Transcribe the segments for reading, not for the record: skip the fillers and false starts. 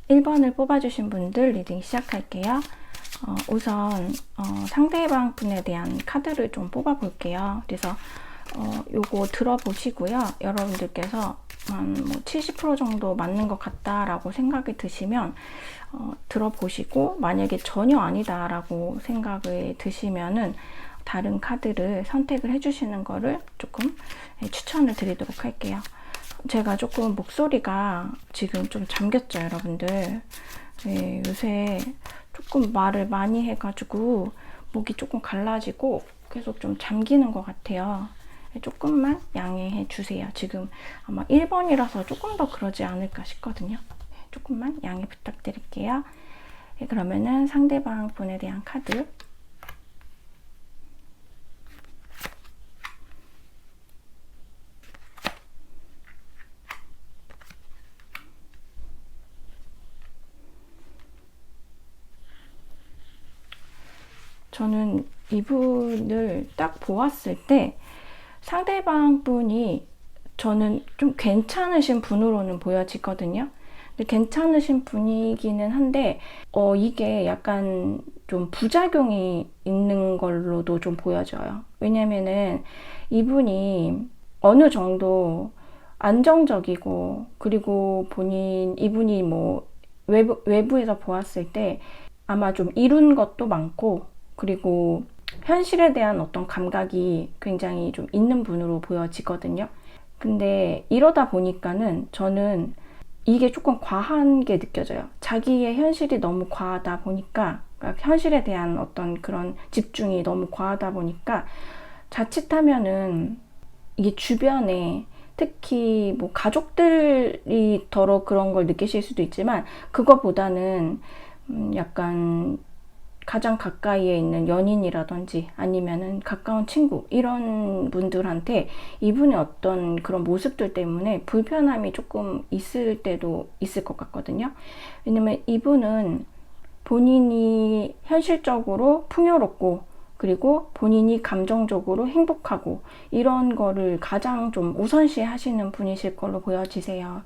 1번을 뽑아주신 분들 리딩 시작할게요. 우선 상대방 분에 대한 카드를 좀 뽑아 볼게요. 그래서 요거 들어보시고요. 여러분들께서 뭐 70% 정도 맞는 것 같다라고 생각이 드시면 들어보시고, 만약에 전혀 아니다 라고 생각이 드시면은 다른 카드를 선택을 해주시는 거를 조금 추천을 드리도록 할게요. 제가 조금 목소리가 지금 좀 잠겼죠, 여러분들. 네, 요새 조금 말을 많이 해가지고 목이 조금 갈라지고 계속 좀 잠기는 것 같아요. 조금만 양해해 주세요. 지금 아마 1번이라서 조금 더 그러지 않을까 싶거든요. 조금만 양해 부탁드릴게요. 네, 그러면은 상대방 분에 대한 카드. 저는 이분을 딱 보았을 때 상대방 분이 저는 좀 괜찮으신 분으로는 보여지거든요. 근데 괜찮으신 분이기는 한데 이게 약간 좀 부작용이 있는 걸로도 좀 보여져요. 왜냐면은 이분이 어느 정도 안정적이고, 그리고 이분이 뭐 외부에서 보았을 때 아마 좀 이룬 것도 많고, 그리고 현실에 대한 어떤 감각이 굉장히 좀 있는 분으로 보여지거든요. 근데 이러다 보니까는 저는 이게 조금 과한 게 느껴져요. 자기의 현실이 너무 과하다 보니까, 그러니까 현실에 대한 어떤 그런 집중이 너무 과하다 보니까 자칫하면은 이게 주변에, 특히 뭐 가족들이 더러 그런 걸 느끼실 수도 있지만, 그거보다는 약간 가장 가까이에 있는 연인이라든지 아니면은 가까운 친구, 이런 분들한테 이분의 어떤 그런 모습들 때문에 불편함이 조금 있을 때도 있을 것 같거든요. 왜냐면 이분은 본인이 현실적으로 풍요롭고, 그리고 본인이 감정적으로 행복하고, 이런 거를 가장 좀 우선시 하시는 분이실 걸로 보여지세요.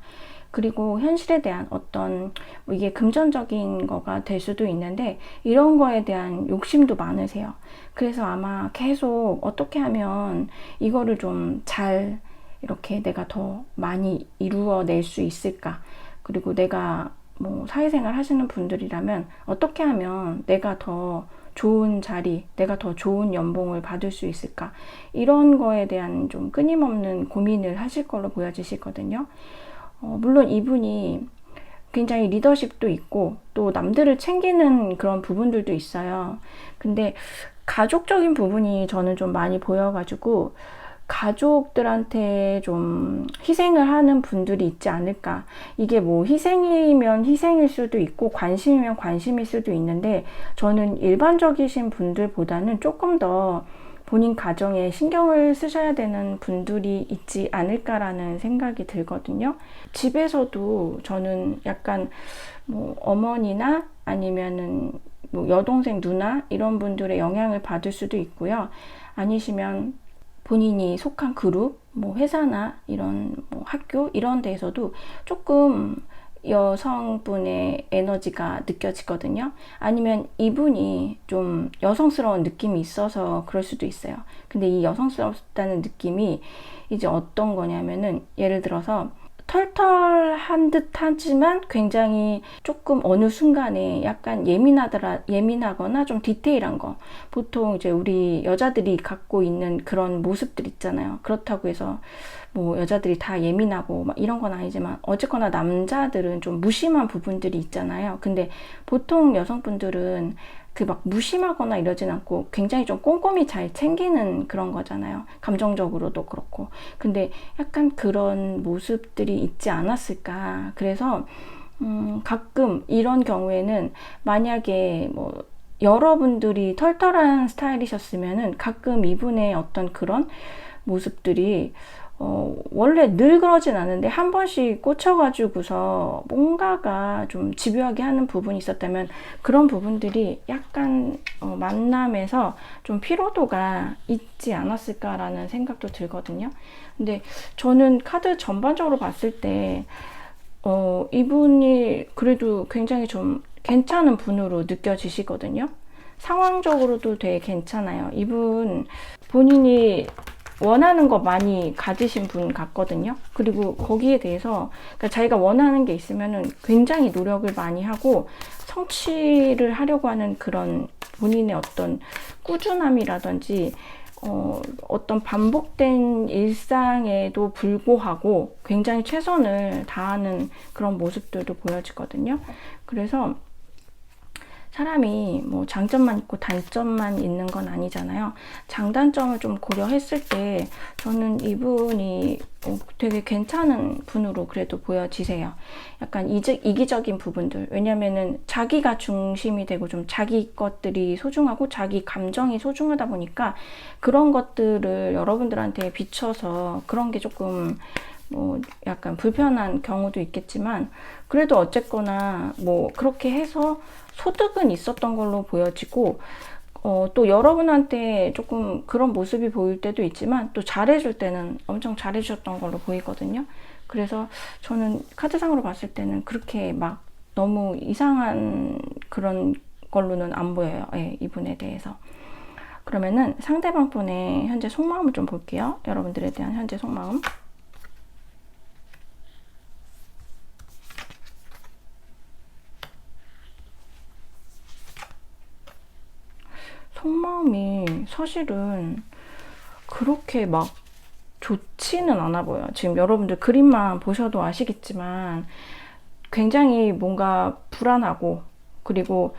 그리고 현실에 대한 어떤 이게 금전적인 거가 될 수도 있는데, 이런 거에 대한 욕심도 많으세요. 그래서 아마 계속 어떻게 하면 이거를 좀 잘 이렇게 내가 더 많이 이루어낼 수 있을까, 그리고 내가 뭐 사회생활 하시는 분들이라면 어떻게 하면 내가 더 좋은 자리, 내가 더 좋은 연봉을 받을 수 있을까, 이런 거에 대한 좀 끊임없는 고민을 하실 걸로 보여지시거든요. 물론 이분이 굉장히 리더십도 있고 또 남들을 챙기는 그런 부분들도 있어요. 근데 가족적인 부분이 저는 좀 많이 보여가지고 가족들한테 좀 희생을 하는 분들이 있지 않을까. 이게 뭐 희생이면 희생일 수도 있고 관심이면 관심일 수도 있는데, 저는 일반적이신 분들보다는 조금 더 본인 가정에 신경을 쓰셔야 되는 분들이 있지 않을까라는 생각이 들거든요. 집에서도 저는 약간 뭐 어머니나 아니면은 뭐 여동생, 누나, 이런 분들의 영향을 받을 수도 있고요. 아니시면 본인이 속한 그룹, 뭐 회사나 이런 뭐 학교, 이런 데에서도 조금 여성분의 에너지가 느껴지거든요. 아니면 이분이 좀 여성스러운 느낌이 있어서 그럴 수도 있어요. 근데 이 여성스럽다는 느낌이 이제 어떤 거냐면은, 예를 들어서 털털한 듯 하지만 굉장히 조금 어느 순간에 약간 예민하거나 좀 디테일한 거. 보통 이제 우리 여자들이 갖고 있는 그런 모습들 있잖아요. 그렇다고 해서 뭐 여자들이 다 예민하고 막 이런 건 아니지만, 어쨌거나 남자들은 좀 무심한 부분들이 있잖아요. 근데 보통 여성분들은 그 막 무심하거나 이러진 않고 굉장히 좀 꼼꼼히 잘 챙기는 그런 거잖아요. 감정적으로도 그렇고. 근데 약간 그런 모습들이 있지 않았을까. 그래서 가끔 이런 경우에는, 만약에 뭐 여러분들이 털털한 스타일이셨으면은 가끔 이분의 어떤 그런 모습들이 원래 늘 그러진 않은데 한 번씩 꽂혀가지고서 뭔가가 좀 집요하게 하는 부분이 있었다면, 그런 부분들이 약간 만남에서 좀 피로도가 있지 않았을까라는 생각도 들거든요. 근데 저는 카드 전반적으로 봤을 때 이분이 그래도 굉장히 좀 괜찮은 분으로 느껴지시거든요. 상황적으로도 되게 괜찮아요. 이분 본인이 원하는 거 많이 가지신 분 같거든요. 그리고 거기에 대해서 그러니까 자기가 원하는 게 있으면은 굉장히 노력을 많이 하고 성취를 하려고 하는 그런 본인의 어떤 꾸준함이라든지 어떤 반복된 일상에도 불구하고 굉장히 최선을 다하는 그런 모습들도 보여지거든요. 그래서 사람이 뭐 장점만 있고 단점만 있는 건 아니잖아요. 장단점을 좀 고려했을 때 저는 이분이 되게 괜찮은 분으로 그래도 보여지세요. 약간 이기적인 부분들. 왜냐면은 자기가 중심이 되고 좀 자기 것들이 소중하고 자기 감정이 소중하다 보니까 그런 것들을 여러분들한테 비춰서 그런 게 조금 뭐 약간 불편한 경우도 있겠지만 그래도 어쨌거나 뭐 그렇게 해서 소득은 있었던 걸로 보여지고 또 여러분한테 조금 그런 모습이 보일 때도 있지만 또 잘해줄 때는 엄청 잘해주셨던 걸로 보이거든요. 그래서 저는 카드상으로 봤을 때는 그렇게 막 너무 이상한 그런 걸로는 안 보여요. 예, 이분에 대해서. 그러면은 상대방 분의 현재 속마음을 좀 볼게요. 여러분들에 대한 현재 속마음. 속마음이 사실은 그렇게 막 좋지는 않아 보여요. 지금 여러분들 그림만 보셔도 아시겠지만 굉장히 뭔가 불안하고 그리고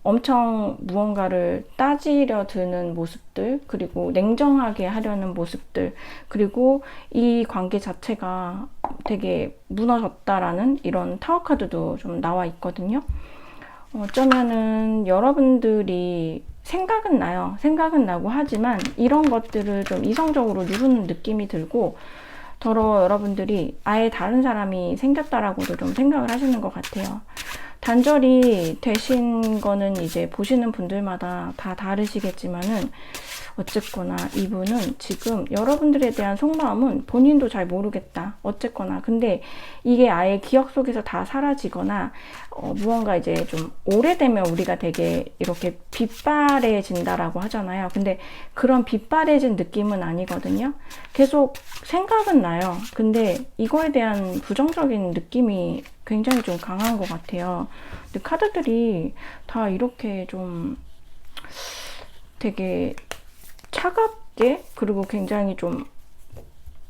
엄청 무언가를 따지려 드는 모습들, 그리고 냉정하게 하려는 모습들, 그리고 이 관계 자체가 되게 무너졌다라는 이런 타워 카드도 좀 나와 있거든요. 어쩌면은 여러분들이 생각은 나요. 생각은 나고 하지만 이런 것들을 좀 이성적으로 누르는 느낌이 들고 더러 여러분들이 아예 다른 사람이 생겼다라고도 좀 생각을 하시는 것 같아요. 단절이 되신 거는 이제 보시는 분들마다 다 다르시겠지만은 어쨌거나 이분은 지금 여러분들에 대한 속마음은 본인도 잘 모르겠다. 어쨌거나 근데 이게 아예 기억 속에서 다 사라지거나 무언가 이제 좀 오래되면 우리가 되게 이렇게 빛바래진다라고 하잖아요. 근데 그런 빛바래진 느낌은 아니거든요. 계속 생각은 나요. 근데 이거에 대한 부정적인 느낌이 굉장히 좀 강한 것 같아요. 근데 카드들이 다 이렇게 좀 되게 차갑게 그리고 굉장히 좀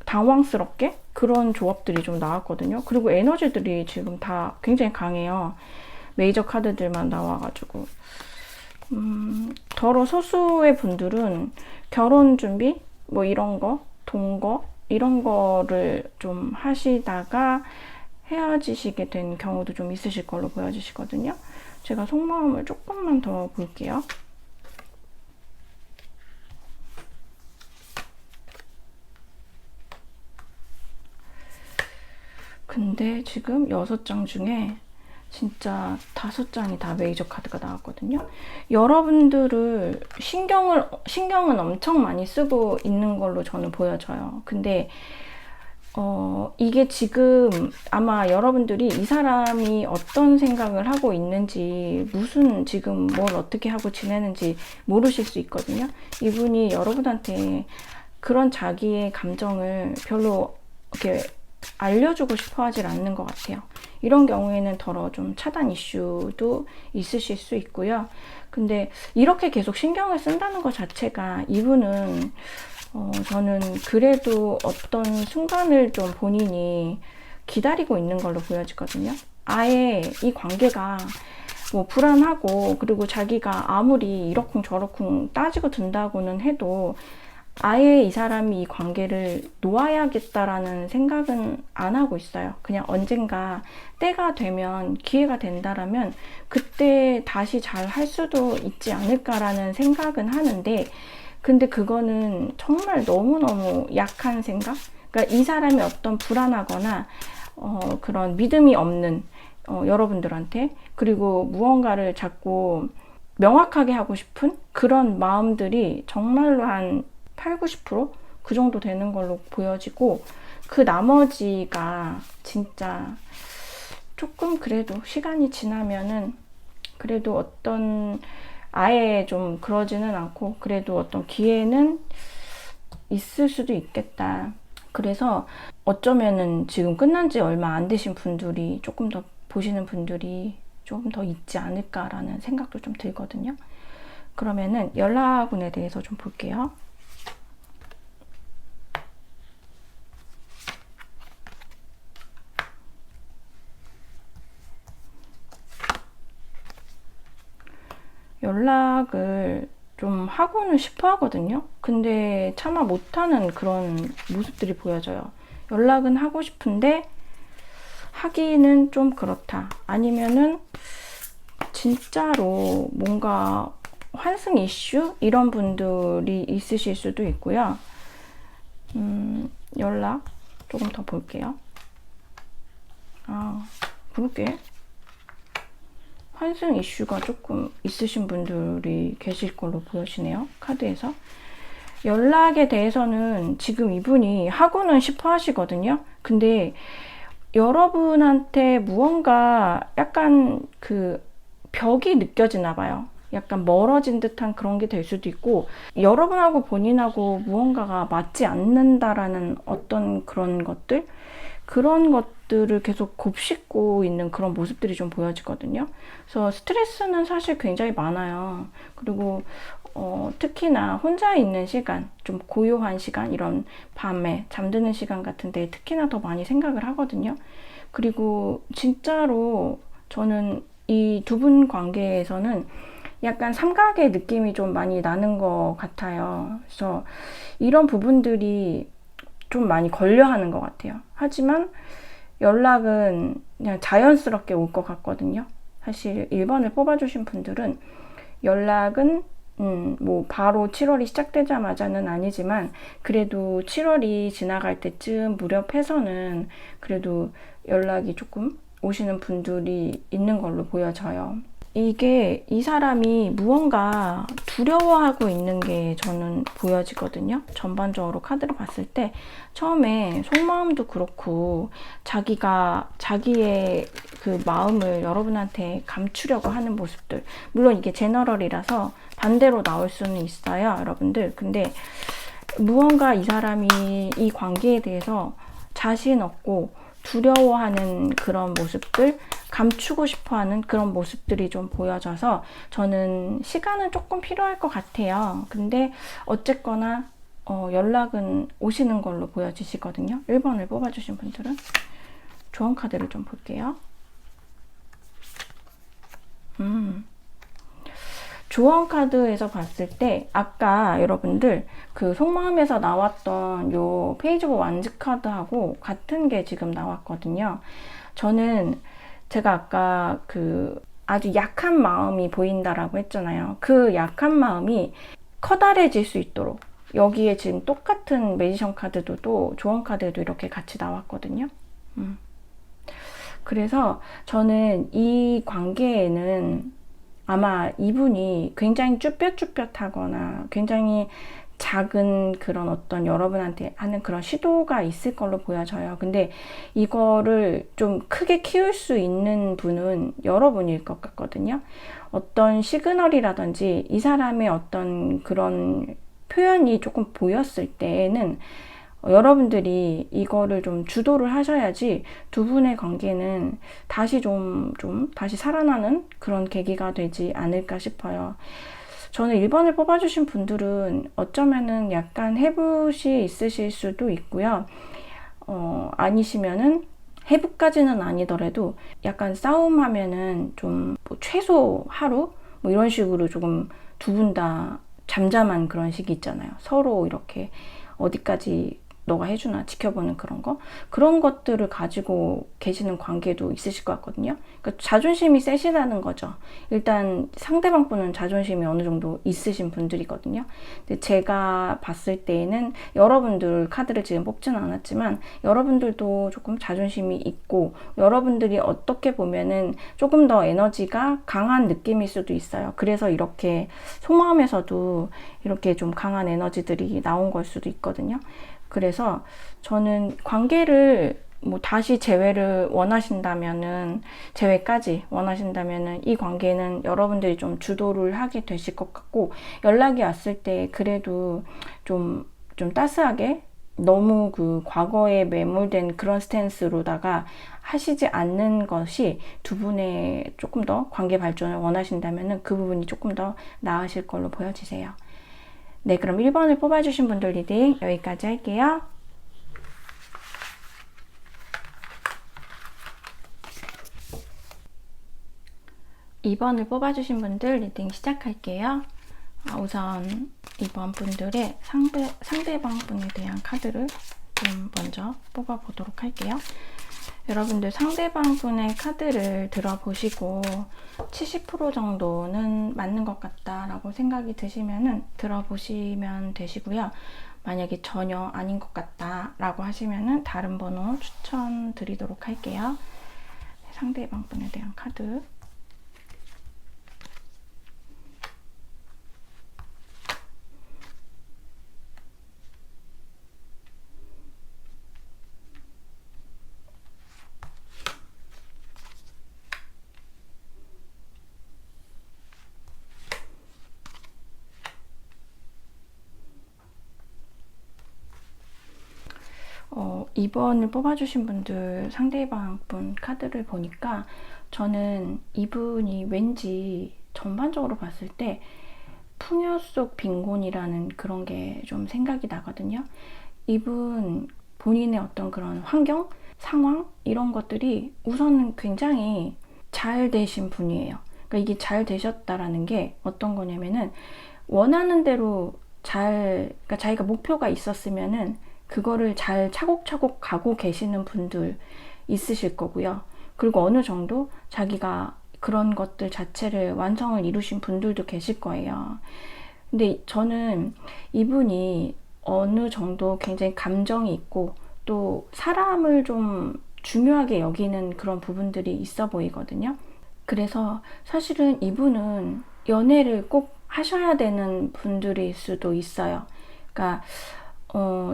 당황스럽게 그런 조합들이 좀 나왔거든요. 그리고 에너지들이 지금 다 굉장히 강해요. 메이저 카드들만 나와가지고 더러 소수의 분들은 결혼 준비 뭐 이런 거 동거 이런 거를 좀 하시다가 헤어지시게 된 경우도 좀 있으실 걸로 보여지시거든요. 제가 속마음을 조금만 더 볼게요. 근데 지금 6장 중에 진짜 5장이 다 메이저 카드가 나왔거든요. 여러분들을 신경은 엄청 많이 쓰고 있는 걸로 저는 보여져요. 근데 이게 지금 아마 여러분들이 이 사람이 어떤 생각을 하고 있는지, 무슨 지금 뭘 어떻게 하고 지내는지 모르실 수 있거든요. 이분이 여러분한테 그런 자기의 감정을 별로 이렇게 알려주고 싶어 하질 않는 것 같아요. 이런 경우에는 더러 좀 차단 이슈도 있으실 수 있고요. 근데 이렇게 계속 신경을 쓴다는 것 자체가 이분은 저는 그래도 어떤 순간을 좀 본인이 기다리고 있는 걸로 보여지거든요. 아예 이 관계가 뭐 불안하고 그리고 자기가 아무리 이러쿵 저러쿵 따지고 든다고는 해도 아예 이 사람이 이 관계를 놓아야겠다라는 생각은 안 하고 있어요. 그냥 언젠가 때가 되면 기회가 된다라면 그때 다시 잘 할 수도 있지 않을까라는 생각은 하는데 근데 그거는 정말 너무너무 약한 생각? 그러니까 이 사람이 어떤 불안하거나 그런 믿음이 없는 여러분들한테 그리고 무언가를 자꾸 명확하게 하고 싶은 그런 마음들이 정말로 한 8, 90%? 그 정도 되는 걸로 보여지고 그 나머지가 진짜 조금 그래도 시간이 지나면은 그래도 어떤 아예 좀 그러지는 않고 그래도 어떤 기회는 있을 수도 있겠다. 그래서 어쩌면은 지금 끝난 지 얼마 안 되신 분들이 조금 더 보시는 분들이 조금 더 있지 않을까라는 생각도 좀 들거든요. 그러면은 연락운에 대해서 좀 볼게요. 연락을 좀 하고는 싶어 하거든요. 근데 차마 못하는 그런 모습들이 보여져요. 연락은 하고 싶은데 하기는 좀 그렇다. 아니면은 진짜로 뭔가 환승 이슈? 이런 분들이 있으실 수도 있고요. 연락 조금 더 볼게요. 그러게. 환승 이슈가 조금 있으신 분들이 계실 걸로 보여지네요. 카드에서. 연락에 대해서는 지금 이분이 하고는 싶어 하시거든요. 근데 여러분한테 무언가 약간 그 벽이 느껴지나 봐요. 약간 멀어진 듯한 그런 게 될 수도 있고, 여러분하고 본인하고 무언가가 맞지 않는다라는 어떤 그런 것들을 계속 곱씹고 있는 그런 모습들이 좀 보여지거든요. 그래서 스트레스는 사실 굉장히 많아요. 그리고 특히나 혼자 있는 시간, 좀 고요한 시간, 이런 밤에 잠드는 시간 같은데 특히나 더 많이 생각을 하거든요. 그리고 진짜로 저는 이 두 분 관계에서는 약간 삼각의 느낌이 좀 많이 나는 것 같아요. 그래서 이런 부분들이 좀 많이 걸려하는 것 같아요. 하지만 연락은 그냥 자연스럽게 올 것 같거든요. 사실 1번을 뽑아주신 분들은 연락은 뭐 바로 7월이 시작되자마자는 아니지만 그래도 7월이 지나갈 때쯤 무렵해서는 그래도 연락이 조금 오시는 분들이 있는 걸로 보여져요. 이게 이 사람이 무언가 두려워하고 있는 게 저는 보여지거든요. 전반적으로 카드를 봤을 때 처음에 속마음도 그렇고 자기의 그 마음을 여러분한테 감추려고 하는 모습들, 물론 이게 제너럴이라서 반대로 나올 수는 있어요, 여러분들. 근데 무언가 이 사람이 이 관계에 대해서 자신 없고 두려워하는 그런 모습들, 감추고 싶어하는 그런 모습들이 좀 보여져서 저는 시간은 조금 필요할 것 같아요. 근데 어쨌거나 연락은 오시는 걸로 보여지시거든요. 1번을 뽑아주신 분들은. 조언 카드를 좀 볼게요. 조언 카드에서 봤을 때 아까 여러분들 그 속마음에서 나왔던 요 페이지 오브 완즈 카드하고 같은 게 지금 나왔거든요. 저는 제가 아까 그 아주 약한 마음이 보인다라고 했잖아요. 그 약한 마음이 커다래질 수 있도록 여기에 지금 똑같은 매지션 카드도 또 조언 카드도 이렇게 같이 나왔거든요. 그래서 저는 이 관계에는 아마 이분이 굉장히 쭈뼛쭈뼛하거나 굉장히 작은 그런 어떤 여러분한테 하는 그런 시도가 있을 걸로 보여져요. 근데 이거를 좀 크게 키울 수 있는 분은 여러분일 것 같거든요. 어떤 시그널이라든지 이 사람의 어떤 그런 표현이 조금 보였을 때에는 여러분들이 이거를 좀 주도를 하셔야지 두 분의 관계는 다시 다시 살아나는 그런 계기가 되지 않을까 싶어요. 저는 1번을 뽑아주신 분들은 어쩌면은 약간 해붓이 있으실 수도 있고요. 아니시면은 해붓까지는 아니더라도 약간 싸움하면은 좀 뭐 최소 하루? 뭐 이런 식으로 조금 두 분 다 잠잠한 그런 시기 있잖아요. 서로 이렇게 어디까지 너가 해주나 지켜보는 그런 것들을 가지고 계시는 관계도 있으실 것 같거든요. 그러니까 자존심이 세시다는 거죠. 일단 상대방 분은 자존심이 어느 정도 있으신 분들이거든요. 근데 제가 봤을 때에는 여러분들 카드를 지금 뽑지는 않았지만 여러분들도 조금 자존심이 있고 여러분들이 어떻게 보면은 조금 더 에너지가 강한 느낌일 수도 있어요. 그래서 이렇게 속마음에서도 이렇게 좀 강한 에너지들이 나온 걸 수도 있거든요. 그래서 저는 관계를 뭐 다시 재회를 원하신다면은, 재회까지 원하신다면은 이 관계는 여러분들이 좀 주도를 하게 되실 것 같고, 연락이 왔을 때 그래도 좀 따스하게, 너무 그 과거에 매몰된 그런 스탠스로다가 하시지 않는 것이, 두 분의 조금 더 관계 발전을 원하신다면은 그 부분이 조금 더 나으실 걸로 보여지세요. 네, 그럼 1번을 뽑아주신 분들 리딩 여기까지 할게요. 2번을 뽑아주신 분들 리딩 시작할게요. 우선 이번 분들의 상대방 분에 대한 카드를 좀 먼저 뽑아보도록 할게요. 여러분들 상대방 분의 카드를 들어보시고 70% 정도는 맞는 것 같다라고 생각이 드시면은 들어보시면 되시고요. 만약에 전혀 아닌 것 같다라고 하시면은 다른 번호 추천드리도록 할게요. 상대방 분에 대한 카드. 이번을 뽑아주신 분들 상대방 분 카드를 보니까 저는 이분이 왠지 전반적으로 봤을 때 풍요 속 빈곤이라는 그런 게 좀 생각이 나거든요. 이분 본인의 어떤 그런 환경, 상황 이런 것들이 우선은 굉장히 잘 되신 분이에요. 그러니까 이게 잘 되셨다라는 게 어떤 거냐면은 원하는 대로 그러니까 자기가 목표가 있었으면은 그거를 잘 차곡차곡 가고 계시는 분들 있으실 거고요. 그리고 어느 정도 자기가 그런 것들 자체를 완성을 이루신 분들도 계실 거예요. 근데 저는 이분이 어느 정도 굉장히 감정이 있고 또 사람을 좀 중요하게 여기는 그런 부분들이 있어 보이거든요. 그래서 사실은 이분은 연애를 꼭 하셔야 되는 분들일 수도 있어요. 그러니까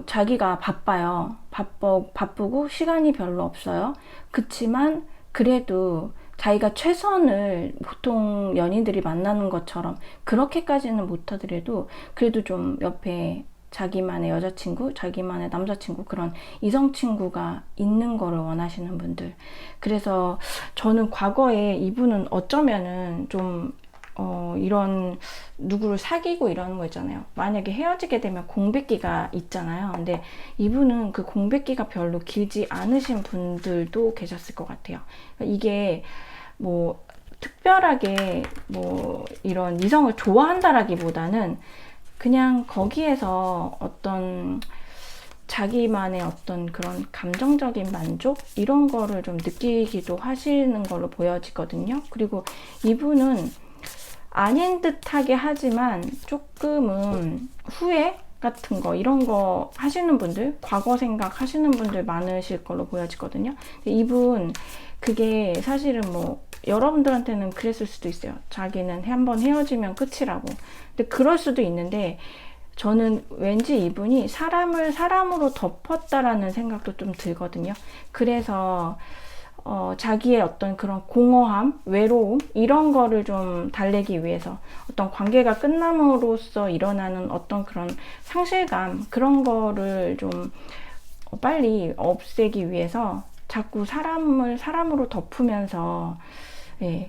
자기가 바빠요. 바쁘고 시간이 별로 없어요. 그치만 그래도 자기가 최선을 보통 연인들이 만나는 것처럼 그렇게까지는 못하더라도 그래도 좀 옆에 자기만의 여자친구, 자기만의 남자친구, 그런 이성친구가 있는 거를 원하시는 분들. 그래서 저는 과거에 이분은 어쩌면은 좀 이런 누구를 사귀고 이러는 거 있잖아요. 만약에 헤어지게 되면 공백기가 있잖아요. 근데 이분은 그 공백기가 별로 길지 않으신 분들도 계셨을 것 같아요. 이게 뭐 특별하게 뭐 이런 이성을 좋아한다라기보다는 그냥 거기에서 어떤 자기만의 어떤 그런 감정적인 만족 이런 거를 좀 느끼기도 하시는 걸로 보여지거든요. 그리고 이분은 아닌 듯하게 하지만 조금은 후회 같은 거 이런 거 하시는 분들, 과거 생각 하시는 분들 많으실 걸로 보여지거든요. 이분 그게 사실은 뭐 여러분들한테는 그랬을 수도 있어요. 자기는 한번 헤어지면 끝이라고. 근데 그럴 수도 있는데 저는 왠지 이분이 사람을 사람으로 덮었다라는 생각도 좀 들거든요. 그래서 자기의 어떤 그런 공허함, 외로움 이런 거를 좀 달래기 위해서 어떤 관계가 끝남으로써 일어나는 어떤 그런 상실감 그런 거를 좀 빨리 없애기 위해서 자꾸 사람을 사람으로 덮으면서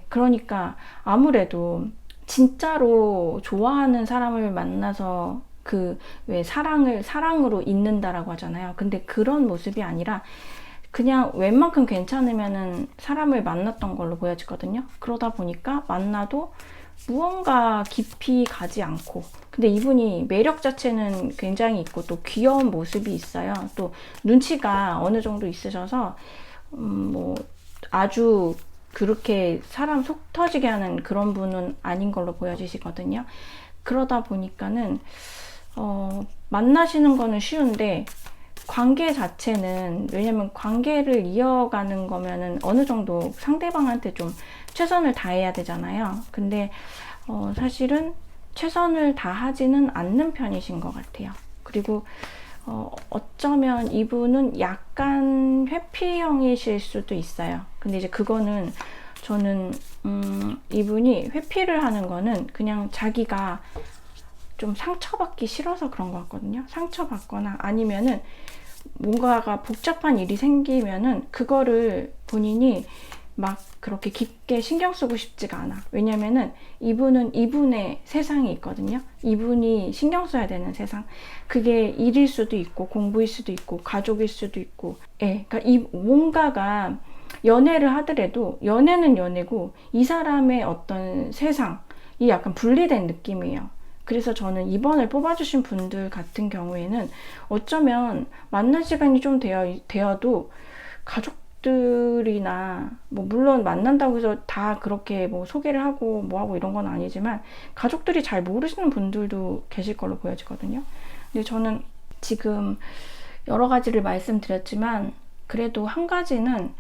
그러니까 아무래도 진짜로 좋아하는 사람을 만나서 그 왜 사랑을 사랑으로 잊는다라고 하잖아요. 근데 그런 모습이 아니라 그냥 웬만큼 괜찮으면은 사람을 만났던 걸로 보여지거든요. 그러다 보니까 만나도 무언가 깊이 가지 않고, 근데 이분이 매력 자체는 굉장히 있고 또 귀여운 모습이 있어요. 또 눈치가 어느 정도 있으셔서 뭐 아주 그렇게 사람 속 터지게 하는 그런 분은 아닌 걸로 보여지시거든요. 그러다 보니까는 만나시는 거는 쉬운데 관계 자체는, 왜냐면 관계를 이어가는 거면은 어느 정도 상대방한테 좀 최선을 다해야 되잖아요. 근데 사실은 최선을 다하지는 않는 편이신 것 같아요. 그리고 어쩌면 이분은 약간 회피형이실 수도 있어요. 근데 이제 그거는 저는 이분이 회피를 하는 거는 그냥 자기가 좀 상처받기 싫어서 그런 것 같거든요. 상처받거나 아니면은 뭔가가 복잡한 일이 생기면은 그거를 본인이 막 그렇게 깊게 신경 쓰고 싶지가 않아. 왜냐면은 이분은 이분의 세상이 있거든요. 이분이 신경 써야 되는 세상. 그게 일일 수도 있고 공부일 수도 있고 가족일 수도 있고. 예. 그러니까 이 뭔가가 연애를 하더라도 연애는 연애고 이 사람의 어떤 세상이 약간 분리된 느낌이에요. 그래서 저는 2번을 뽑아주신 분들 같은 경우에는 어쩌면 만날 시간이 좀 되어도 가족들이나 뭐 물론 만난다고 해서 다 그렇게 뭐 소개를 하고 뭐 하고 이런 건 아니지만 가족들이 잘 모르시는 분들도 계실 걸로 보여지거든요. 근데 저는 지금 여러 가지를 말씀드렸지만 그래도 한 가지는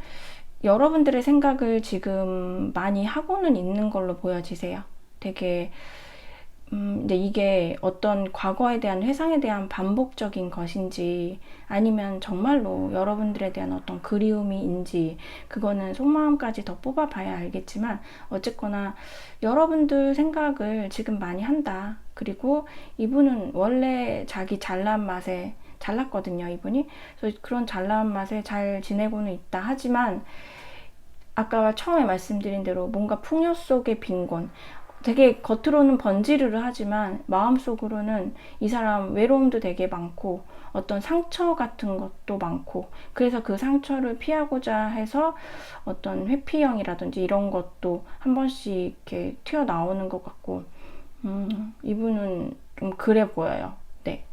여러분들의 생각을 지금 많이 하고는 있는 걸로 보여지세요. 되게 근데 이게 어떤 과거에 대한 회상에 대한 반복적인 것인지 아니면 정말로 여러분들에 대한 어떤 그리움이인지 그거는 속마음까지 더 뽑아봐야 알겠지만 어쨌거나 여러분들 생각을 지금 많이 한다. 그리고 이분은 원래 자기 잘난 맛에 잘났거든요, 이분이. 그래서 그런 잘난 맛에 잘 지내고는 있다. 하지만 아까 처음에 말씀드린 대로 뭔가 풍요 속의 빈곤, 되게 겉으로는 번지르르 하지만 마음속으로는 이 사람 외로움도 되게 많고 어떤 상처 같은 것도 많고 그래서 그 상처를 피하고자 해서 어떤 회피형이라든지 이런 것도 한 번씩 이렇게 튀어나오는 것 같고 이분은 좀 그래 보여요. 네.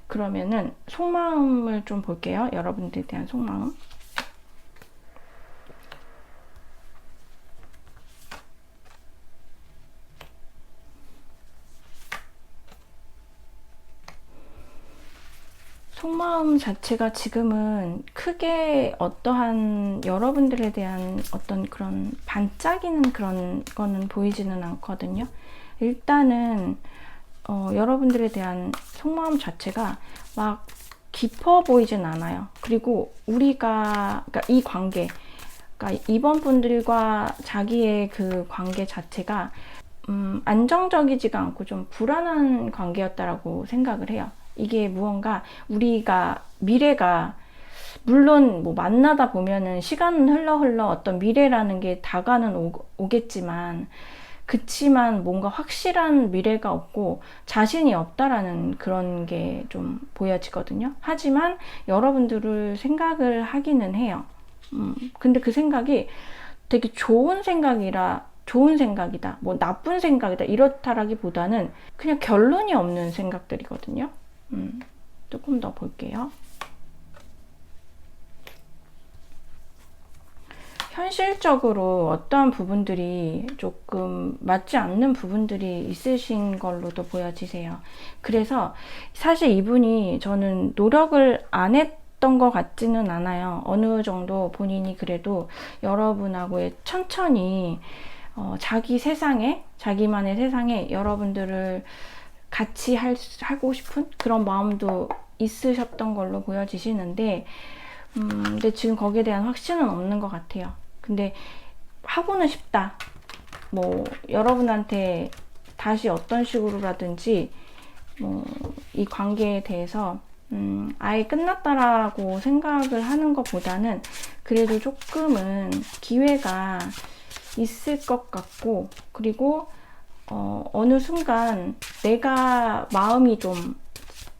그러면은 속마음을 좀 볼게요. 여러분들에 대한 속마음. 속마음 자체가 지금은 크게 어떠한 여러분들에 대한 어떤 그런 반짝이는 그런 거는 보이지는 않거든요. 일단은 여러분들에 대한 속마음 자체가 막 깊어 보이진 않아요. 그리고 우리가 그러니까 이 관계, 그러니까 이번 분들과 자기의 그 관계 자체가 안정적이지가 않고 좀 불안한 관계였다라고 생각을 해요. 이게 무언가 우리가 미래가 물론 뭐 만나다 보면은 시간은 흘러 어떤 미래라는 게 다가는 오겠지만 그치만 뭔가 확실한 미래가 없고 자신이 없다라는 그런 게 좀 보여지거든요. 하지만 여러분들을 생각을 하기는 해요. 근데 그 생각이 되게 좋은 생각이다, 뭐 나쁜 생각이다 이렇다라기보다는 그냥 결론이 없는 생각들이거든요. 조금 더 볼게요. 현실적으로 어떠한 부분들이 조금 맞지 않는 부분들이 있으신 걸로도 보여지세요. 그래서 사실 이분이 저는 노력을 안 했던 것 같지는 않아요. 어느 정도 본인이 그래도 여러분하고의 천천히 자기 세상에, 자기만의 세상에 여러분들을 같이 하고 싶은 그런 마음도 있으셨던 걸로 보여지시는데 근데 지금 거기에 대한 확신은 없는 것 같아요. 근데 하고는 싶다. 뭐 여러분한테 다시 어떤 식으로라든지 뭐 이 관계에 대해서 아예 끝났다라고 생각을 하는 것보다는 그래도 조금은 기회가 있을 것 같고 그리고 어느 순간 내가 마음이 좀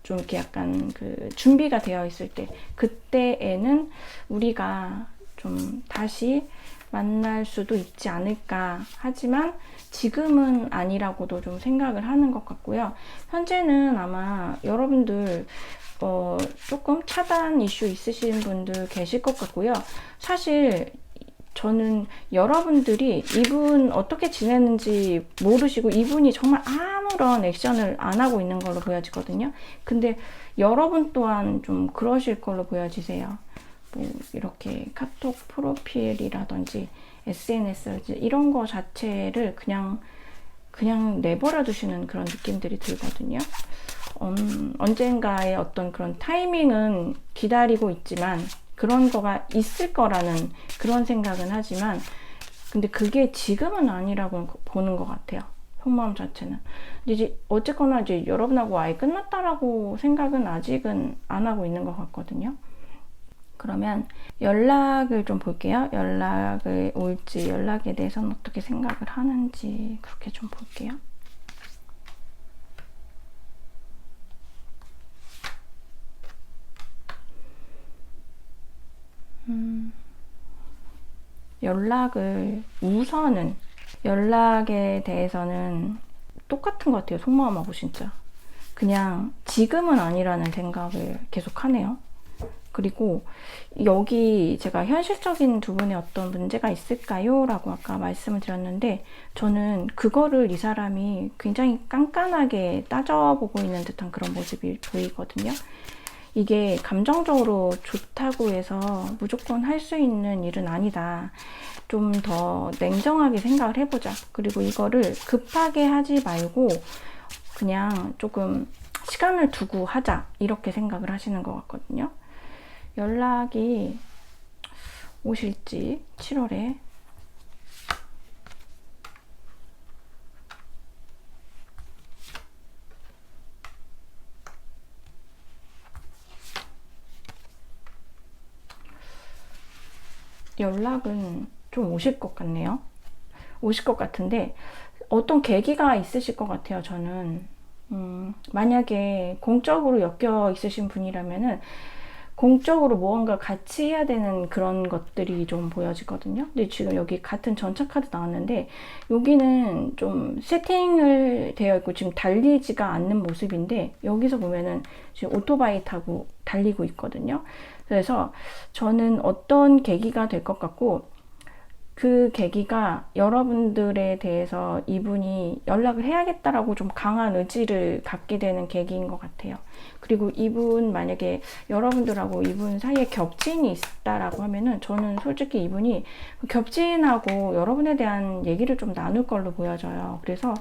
이렇게 약간 그 준비가 되어 있을 때 그때에는 우리가 좀 다시 만날 수도 있지 않을까 하지만 지금은 아니라고도 좀 생각을 하는 것 같고요. 현재는 아마 여러분들 조금 차단 이슈 있으신 분들 계실 것 같고요. 사실 저는 여러분들이 이분 어떻게 지내는지 모르시고 이분이 정말 아무런 액션을 안 하고 있는 걸로 보여지거든요. 근데 여러분 또한 좀 그러실 걸로 보여지세요. 뭐 이렇게 카톡 프로필이라든지 SNS 이런 거 자체를 그냥 내버려 두시는 그런 느낌들이 들거든요. 언젠가의 어떤 그런 타이밍은 기다리고 있지만 그런 거가 있을 거라는 그런 생각은 하지만 근데 그게 지금은 아니라고 보는 것 같아요. 속마음 자체는. 근데 이제 어쨌거나 이제 여러분하고 아예 끝났다라고 생각은 아직은 안 하고 있는 것 같거든요. 그러면 연락을 좀 볼게요. 연락을 올지, 연락에 대해서는 어떻게 생각을 하는지 그렇게 좀 볼게요. 우선은 연락에 대해서는 똑같은 것 같아요. 속마음하고 진짜. 그냥 지금은 아니라는 생각을 계속 하네요. 그리고 여기 제가 현실적인 두 분의 어떤 문제가 있을까요? 라고 아까 말씀을 드렸는데 저는 그거를 이 사람이 굉장히 깐깐하게 따져보고 있는 듯한 그런 모습이 보이거든요. 이게 감정적으로 좋다고 해서 무조건 할 수 있는 일은 아니다. 좀 더 냉정하게 생각을 해보자. 그리고 이거를 급하게 하지 말고 그냥 조금 시간을 두고 하자. 이렇게 생각을 하시는 것 같거든요. 연락이 오실지 7월에 연락은 좀 오실 것 같네요. 오실 것 같은데 어떤 계기가 있으실 것 같아요. 저는 만약에 공적으로 엮여 있으신 분이라면은 공적으로 무언가 같이 해야 되는 그런 것들이 좀 보여지거든요. 근데 지금 여기 같은 전차 카드 나왔는데 여기는 좀 세팅을 되어 있고 지금 달리지가 않는 모습인데 여기서 보면은 지금 오토바이 타고 달리고 있거든요. 그래서 저는 어떤 계기가 될 것 같고 그 계기가 여러분들에 대해서 이분이 연락을 해야겠다라고 좀 강한 의지를 갖게 되는 계기인 것 같아요. 그리고 이분 만약에 여러분들하고 이분 사이에 겹친이 있다라고 하면은 저는 솔직히 이분이 겹친하고 여러분에 대한 얘기를 좀 나눌 걸로 보여져요. 그래서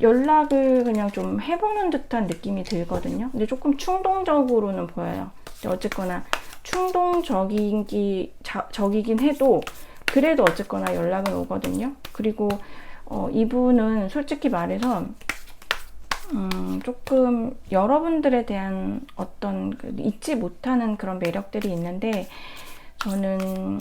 연락을 그냥 좀 해보는 듯한 느낌이 들거든요. 근데 조금 충동적으로는 보여요. 어쨌거나 충동적이긴 해도 그래도 어쨌거나 연락은 오거든요. 그리고 이분은 솔직히 말해서 조금 여러분들에 대한 어떤 잊지 못하는 그런 매력들이 있는데 저는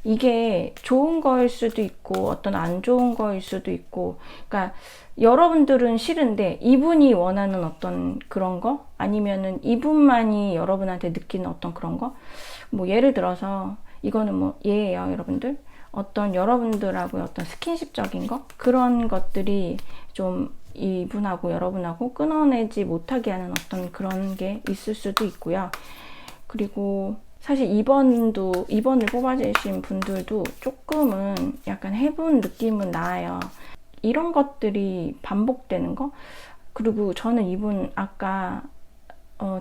이게 좋은 거일 수도 있고 어떤 안 좋은 거일 수도 있고 그러니까 여러분들은 싫은데 이분이 원하는 어떤 그런 거 아니면은 이분만이 여러분한테 느끼는 어떤 그런 거 뭐 예를 들어서 이거는 뭐 예예요 여러분들 어떤 여러분들하고 어떤 스킨십적인 거 그런 것들이 좀 이분하고 여러분하고 끊어내지 못하게 하는 어떤 그런 게 있을 수도 있고요. 그리고 사실 2번을 뽑아주신 분들도 조금은 약간 해본 느낌은 나요. 이런 것들이 반복되는 거. 그리고 저는 이분 아까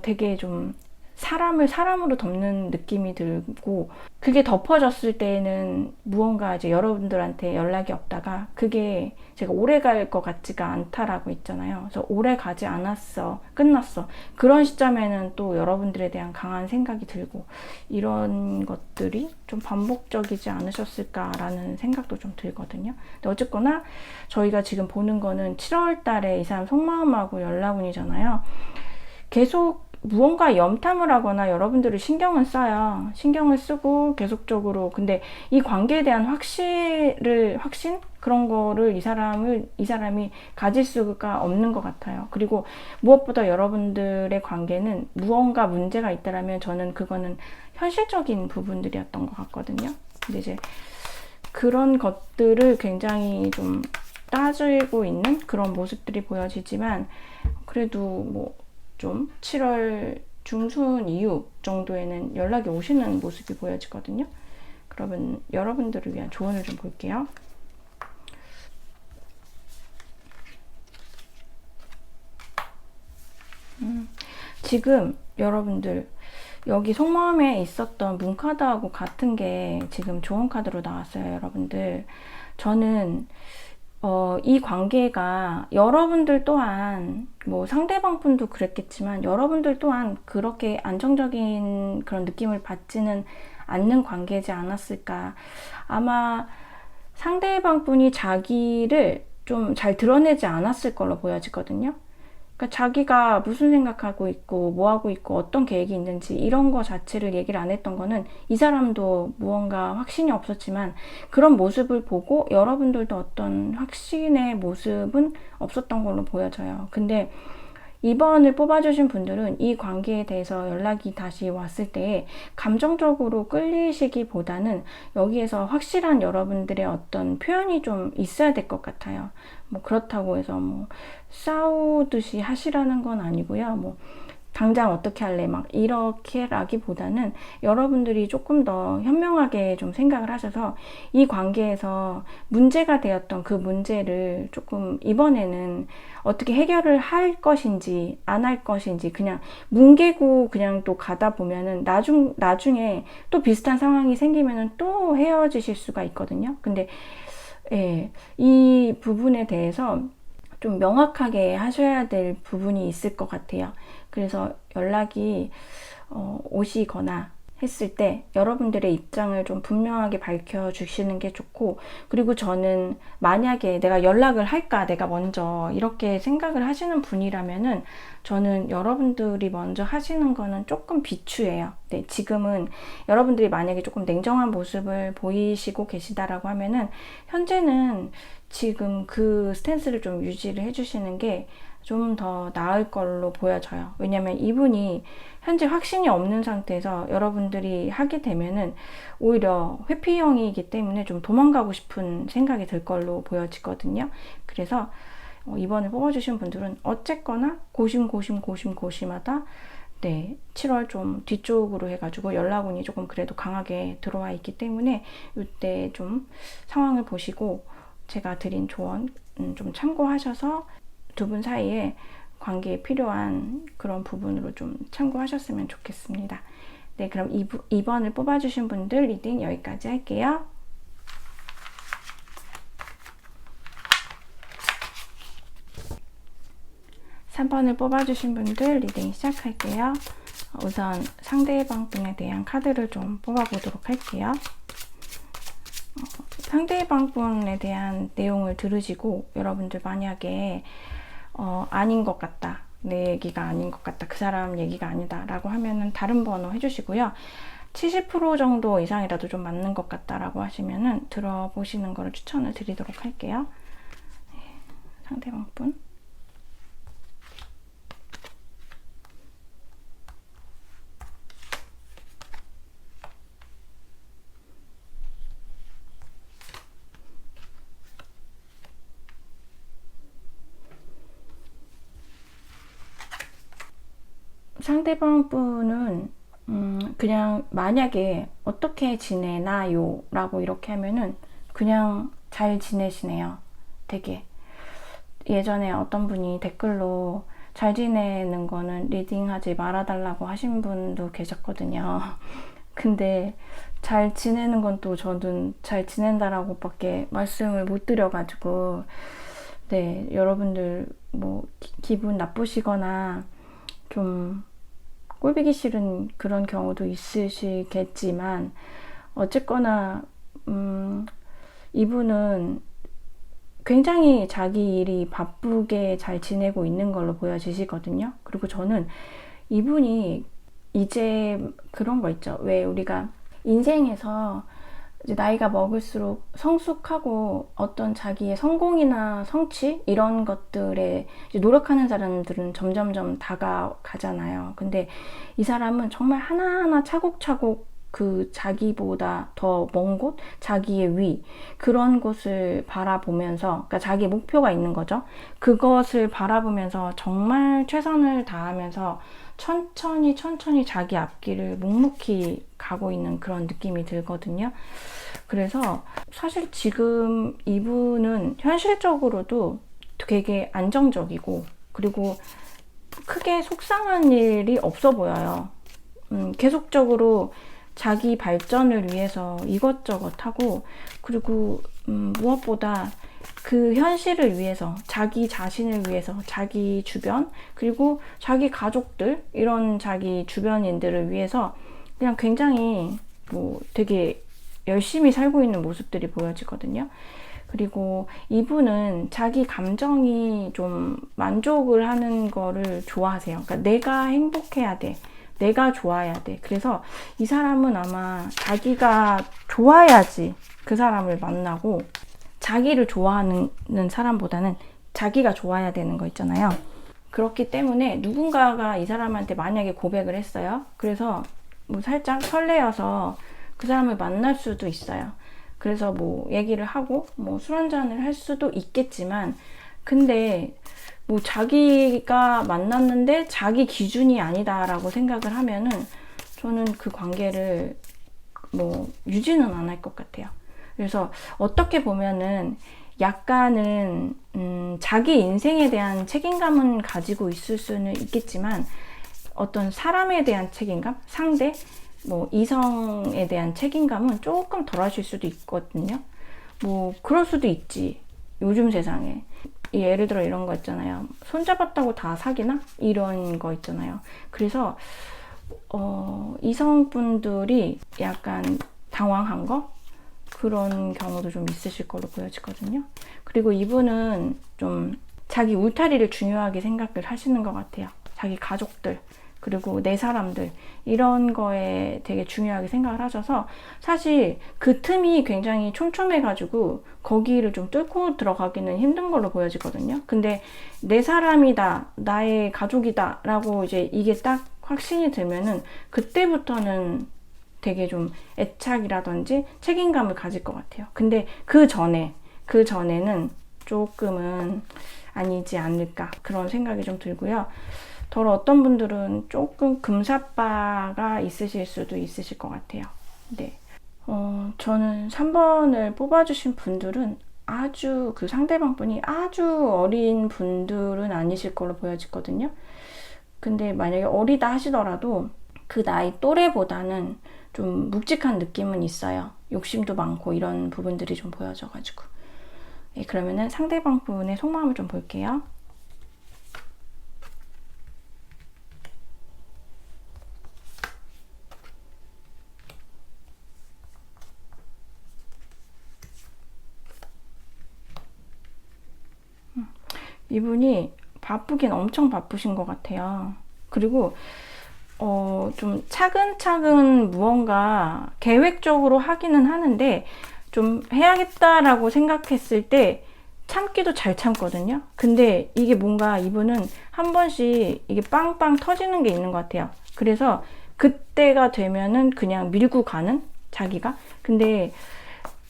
되게 좀 사람을 사람으로 덮는 느낌이 들고 그게 덮어졌을 때는 무언가 이제 여러분들한테 연락이 없다가 그게 제가 오래 갈 것 같지가 않다라고 있잖아요. 그래서 오래 가지 않았어. 끝났어. 그런 시점에는 또 여러분들에 대한 강한 생각이 들고 이런 것들이 좀 반복적이지 않으셨을까라는 생각도 좀 들거든요. 근데 어쨌거나 저희가 지금 보는 거는 7월 달에 이 사람 속마음하고 연락운이잖아요. 계속 무언가 염탐을 하거나 여러분들이 신경을 써요. 신경을 쓰고 계속적으로 근데 이 관계에 대한 확신? 그런 거를 이 사람이 가질 수가 없는 것 같아요. 그리고 무엇보다 여러분들의 관계는 무언가 문제가 있다라면 저는 그거는 현실적인 부분들이었던 것 같거든요. 근데 이제 그런 것들을 굉장히 좀 따지고 있는 그런 모습들이 보여지지만 그래도 뭐 좀 7월 중순 이후 정도에는 연락이 오시는 모습이 보여지거든요. 그러면 여러분들을 위한 조언을 좀 볼게요. 지금 여러분들 여기 속마음에 있었던 문카드하고 같은 게 지금 좋은 카드로 나왔어요. 여러분들 저는 이 관계가 여러분들 또한 뭐 상대방 분도 그랬겠지만 여러분들 또한 그렇게 안정적인 그런 느낌을 받지는 않는 관계지 않았을까. 아마 상대방 분이 자기를 좀 잘 드러내지 않았을 걸로 보여지거든요. 그러니까 자기가 무슨 생각하고 있고 뭐 하고 있고 어떤 계획이 있는지 이런 거 자체를 얘기를 안 했던 거는 이 사람도 무언가 확신이 없었지만 그런 모습을 보고 여러분들도 어떤 확신의 모습은 없었던 걸로 보여져요. 근데 2번을 뽑아주신 분들은 이 관계에 대해서 연락이 다시 왔을 때 감정적으로 끌리시기보다는 여기에서 확실한 여러분들의 어떤 표현이 좀 있어야 될 것 같아요. 뭐 그렇다고 해서 뭐 싸우듯이 하시라는 건 아니고요. 뭐 당장 어떻게 할래 막 이렇게라기보다는 여러분들이 조금 더 현명하게 좀 생각을 하셔서 이 관계에서 문제가 되었던 그 문제를 조금 이번에는 어떻게 해결을 할 것인지 안 할 것인지 그냥 뭉개고 그냥 또 가다 보면은 나중에 또 비슷한 상황이 생기면은 또 헤어지실 수가 있거든요. 근데 예, 이 부분에 대해서 좀 명확하게 하셔야 될 부분이 있을 것 같아요. 그래서 연락이 오시거나 했을 때 여러분들의 입장을 좀 분명하게 밝혀주시는 게 좋고, 그리고 저는 만약에 내가 연락을 할까 내가 먼저 이렇게 생각을 하시는 분이라면은 저는 여러분들이 먼저 하시는 거는 조금 비추해요. 네, 지금은 여러분들이 만약에 조금 냉정한 모습을 보이시고 계시다라고 하면은 현재는 지금 그 스탠스를 좀 유지를 해주시는 게 좀 더 나을 걸로 보여져요. 왜냐면 이분이 현재 확신이 없는 상태에서 여러분들이 하게 되면은 오히려 회피형이기 때문에 좀 도망가고 싶은 생각이 들 걸로 보여지거든요. 그래서 2번을 뽑아주신 분들은 어쨌거나 고심하다 네, 7월 좀 뒤쪽으로 해가지고 연락운이 조금 그래도 강하게 들어와 있기 때문에 이때 좀 상황을 보시고 제가 드린 조언 좀 참고하셔서 두 분 사이에 관계에 필요한 그런 부분으로 좀 참고하셨으면 좋겠습니다. 네, 그럼 2번을 뽑아주신 분들 리딩 여기까지 할게요. 3번을 뽑아주신 분들 리딩 시작할게요. 우선 상대방 분에 대한 카드를 좀 뽑아보도록 할게요. 상대방 분에 대한 내용을 들으시고 여러분들 만약에 아닌 것 같다, 내 얘기가 아닌 것 같다, 그 사람 얘기가 아니다 라고 하면은 다른 번호 해주시고요. 70% 정도 이상이라도 좀 맞는 것 같다라고 하시면은 들어보시는 거를 추천을 드리도록 할게요. 네, 상대방 분. 상대방 분은 그냥 만약에 어떻게 지내나요? 라고 이렇게 하면은 그냥 잘 지내시네요. 되게 예전에 어떤 분이 댓글로 잘 지내는 거는 리딩하지 말아달라고 하신 분도 계셨거든요. 근데 잘 지내는 건 또 저는 잘 지낸다라고 밖에 말씀을 못 드려가지고 네, 여러분들 뭐 기분 나쁘시거나 좀 꼴보기 싫은 그런 경우도 있으시겠지만 어쨌거나 이분은 굉장히 자기 일이 바쁘게 잘 지내고 있는 걸로 보여지시거든요. 그리고 저는 이분이 이제 그런 거 있죠. 왜 우리가 인생에서 이제 나이가 먹을수록 성숙하고 어떤 자기의 성공이나 성취 이런 것들에 이제 노력하는 사람들은 점점점 다가가잖아요. 근데 이 사람은 정말 하나하나 차곡차곡 그 자기보다 더 먼 곳, 자기의 위 그런 곳을 바라보면서, 그러니까 자기 목표가 있는 거죠. 그것을 바라보면서 정말 최선을 다하면서 천천히 자기 앞길을 묵묵히 가고 있는 그런 느낌이 들거든요. 그래서 사실 지금 이분은 현실적으로도 되게 안정적이고 그리고 크게 속상한 일이 없어 보여요. 계속적으로 자기 발전을 위해서 이것저것 하고, 그리고 무엇보다 그 현실을 위해서, 자기 자신을 위해서, 자기 주변, 그리고 자기 가족들, 이런 자기 주변인들을 위해서 그냥 굉장히 뭐 되게 열심히 살고 있는 모습들이 보여지거든요. 그리고 이분은 자기 감정이 좀 만족을 하는 거를 좋아하세요. 그러니까 내가 행복해야 돼. 내가 좋아야 돼. 그래서 이 사람은 아마 자기가 좋아야지 그 사람을 만나고, 자기를 좋아하는 사람보다는 자기가 좋아야 되는 거 있잖아요. 그렇기 때문에 누군가가 이 사람한테 만약에 고백을 했어요. 그래서 뭐 살짝 설레어서 그 사람을 만날 수도 있어요. 그래서 뭐 얘기를 하고 뭐 술 한잔을 할 수도 있겠지만, 근데 뭐 자기가 만났는데 자기 기준이 아니다라고 생각을 하면은 저는 그 관계를 뭐 유지는 안 할 것 같아요. 그래서 어떻게 보면은 약간은 자기 인생에 대한 책임감은 가지고 있을 수는 있겠지만, 어떤 사람에 대한 책임감, 상대, 뭐 이성에 대한 책임감은 조금 덜 하실 수도 있거든요. 뭐 그럴 수도 있지, 요즘 세상에. 예를 들어 이런 거 있잖아요. 손잡았다고 다 사귀나? 이런 거 있잖아요. 그래서 이성분들이 약간 당황한 거? 그런 경우도 좀 있으실 걸로 보여지거든요. 그리고 이분은 좀 자기 울타리를 중요하게 생각을 하시는 것 같아요. 자기 가족들, 그리고 내 사람들, 이런 거에 되게 중요하게 생각을 하셔서 사실 그 틈이 굉장히 촘촘해가지고 거기를 좀 뚫고 들어가기는 힘든 걸로 보여지거든요. 근데 내 사람이다, 나의 가족이다 라고 이제 이게 딱 확신이 들면은 그때부터는 되게 좀 애착이라든지 책임감을 가질 것 같아요. 근데 그 전에는 조금은 아니지 않을까, 그런 생각이 좀 들고요. 덜 어떤 분들은 조금 금사빠가 있으실 수도 있으실 것 같아요. 네. 저는 3번을 뽑아주신 분들은 아주, 그 상대방 분이 아주 어린 분들은 아니실 걸로 보여지거든요. 근데 만약에 어리다 하시더라도 그 나이 또래보다는 좀 묵직한 느낌은 있어요. 욕심도 많고 이런 부분들이 좀 보여져가지고. 네, 그러면은 상대방 분의 속마음을 좀 볼게요. 이분이 바쁘긴 엄청 바쁘신 것 같아요. 그리고 좀 차근차근 무언가 계획적으로 하기는 하는데, 좀 해야겠다라고 생각했을 때 참기도 잘 참거든요. 근데 이게 뭔가 이분은 한 번씩 이게 빵빵 터지는 게 있는 것 같아요. 그래서 그때가 되면은 그냥 밀고 가는, 자기가. 근데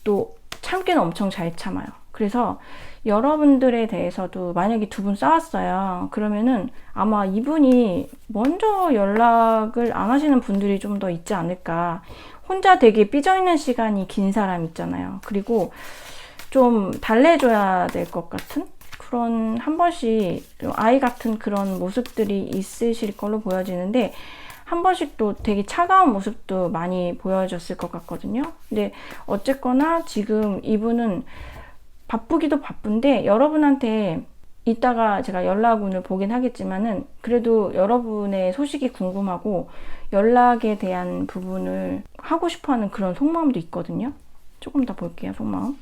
또 참기는 엄청 잘 참아요. 그래서 여러분들에 대해서도 만약에 두 분 싸웠어요. 그러면은 아마 이분이 먼저 연락을 안 하시는 분들이 좀 더 있지 않을까. 혼자 되게 삐져있는 시간이 긴 사람 있잖아요. 그리고 좀 달래줘야 될 것 같은 그런, 한 번씩 아이 같은 그런 모습들이 있으실 걸로 보여지는데, 한 번씩 또 되게 차가운 모습도 많이 보여졌을 것 같거든요. 근데 어쨌거나 지금 이분은 바쁘기도 바쁜데, 여러분한테 이따가 제가 연락운을 보긴 하겠지만은 그래도 여러분의 소식이 궁금하고 연락에 대한 부분을 하고 싶어하는 그런 속마음도 있거든요. 조금 더 볼게요, 속마음.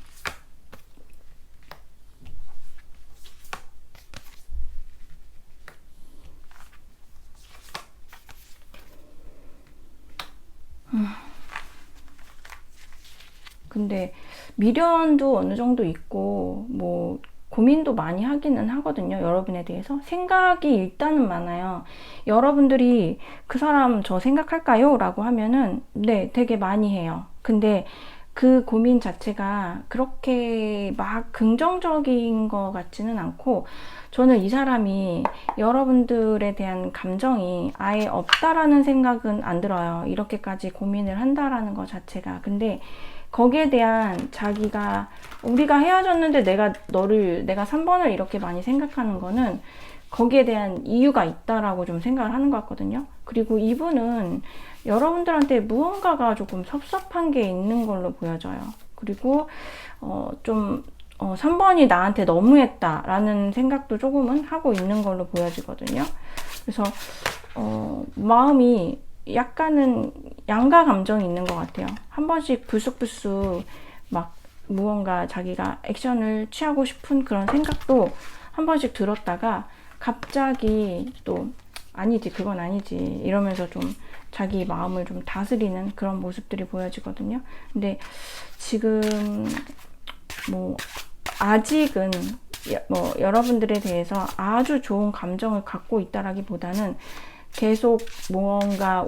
근데 미련도 어느 정도 있고 뭐 고민도 많이 하기는 하거든요. 여러분에 대해서 생각이 일단은 많아요. 여러분들이 그 사람 저 생각할까요? 라고 하면은 네, 되게 많이 해요. 근데 그 고민 자체가 그렇게 막 긍정적인 것 같지는 않고, 저는 이 사람이 여러분들에 대한 감정이 아예 없다라는 생각은 안 들어요. 이렇게까지 고민을 한다라는 것 자체가. 근데 거기에 대한 자기가, 우리가 헤어졌는데 내가 3번을 이렇게 많이 생각하는 거는 거기에 대한 이유가 있다라고 좀 생각을 하는 것 같거든요. 그리고 이분은 여러분들한테 무언가가 조금 섭섭한 게 있는 걸로 보여져요. 그리고 3번이 나한테 너무했다라는 생각도 조금은 하고 있는 걸로 보여지거든요. 그래서 마음이 약간은 양가 감정이 있는 것 같아요. 한 번씩 불쑥불쑥 막 무언가 자기가 액션을 취하고 싶은 그런 생각도 한 번씩 들었다가 갑자기 또 아니지, 그건 아니지 이러면서 좀 자기 마음을 좀 다스리는 그런 모습들이 보여지거든요. 근데 지금 뭐 아직은 뭐 여러분들에 대해서 아주 좋은 감정을 갖고 있다라기보다는 계속 무언가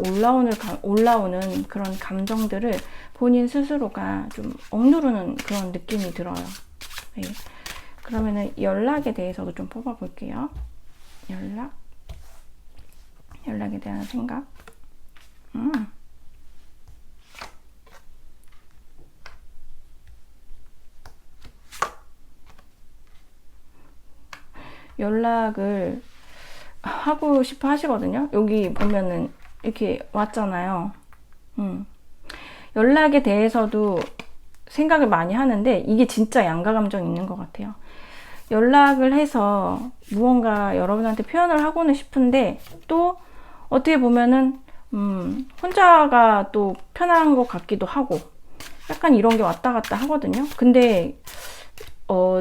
올라오는 그런 감정들을 본인 스스로가 좀 억누르는 그런 느낌이 들어요. 네. 그러면은 연락에 대해서도 좀 뽑아볼게요. 연락에 대한 생각. 연락을 하고 싶어 하시거든요. 여기 보면은 이렇게 왔잖아요. 연락에 대해서도 생각을 많이 하는데 이게 진짜 양가 감정이 있는 것 같아요. 연락을 해서 무언가 여러분한테 표현을 하고는 싶은데 또 어떻게 보면은 혼자가 또 편한 것 같기도 하고 약간 이런 게 왔다 갔다 하거든요. 근데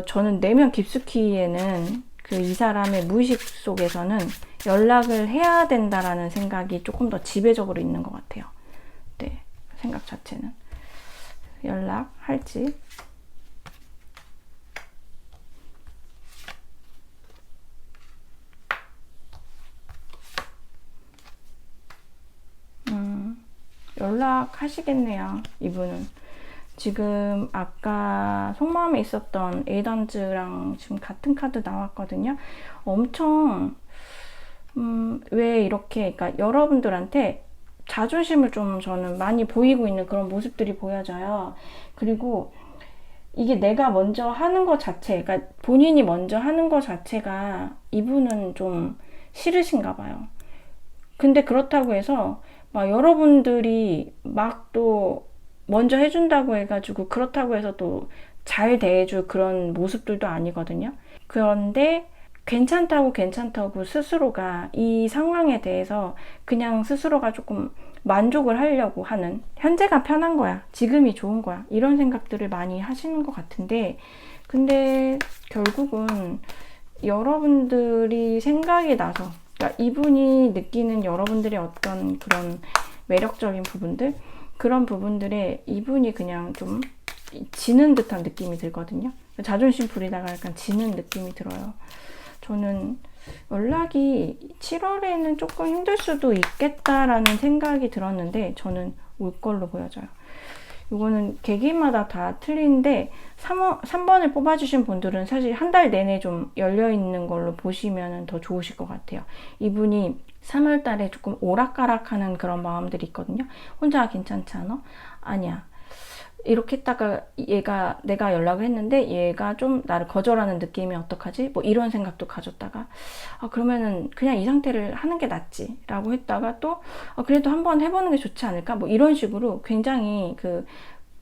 저는 내면 깊숙이에는 그 이 사람의 무의식 속에서는 연락을 해야 된다라는 생각이 조금 더 지배적으로 있는 것 같아요. 네, 생각 자체는 연락할지. 연락하시겠네요. 이분은 지금 아까 속마음에 있었던 에이던즈랑 지금 같은 카드 나왔거든요. 엄청 왜 이렇게, 그러니까 여러분들한테 자존심을 좀 저는 많이 보이고 있는 그런 모습들이 보여져요. 그리고 이게 내가 먼저 하는 것 자체, 그러니까 본인이 먼저 하는 것 자체가 이분은 좀 싫으신가 봐요. 근데 그렇다고 해서 막 여러분들이 막 또 먼저 해준다고 해가지고 그렇다고 해서 또 잘 대해줄 그런 모습들도 아니거든요. 그런데 괜찮다고 스스로가 이 상황에 대해서 그냥 스스로가 조금 만족을 하려고 하는, 현재가 편한 거야, 지금이 좋은 거야, 이런 생각들을 많이 하시는 것 같은데, 근데 결국은 여러분들이 생각이 나서, 그러니까 이분이 느끼는 여러분들의 어떤 그런 매력적인 부분들, 그런 부분들에 이분이 그냥 좀 지는 듯한 느낌이 들거든요. 자존심 부리다가 약간 지는 느낌이 들어요. 저는 연락이 7월에는 조금 힘들 수도 있겠다라는 생각이 들었는데 저는 올 걸로 보여져요. 이거는 개개인마다 다 틀린데 3번을 뽑아주신 분들은 사실 한 달 내내 좀 열려있는 걸로 보시면 더 좋으실 것 같아요. 이분이 3월 달에 조금 오락가락하는 그런 마음들이 있거든요. 혼자 괜찮지 않아? 아니야. 이렇게 했다가 내가 연락을 했는데 얘가 좀 나를 거절하는 느낌이 어떡하지? 뭐 이런 생각도 가졌다가 그러면은 그냥 이 상태를 하는 게 낫지 라고 했다가 또 그래도 한번 해보는 게 좋지 않을까? 뭐 이런 식으로 굉장히 그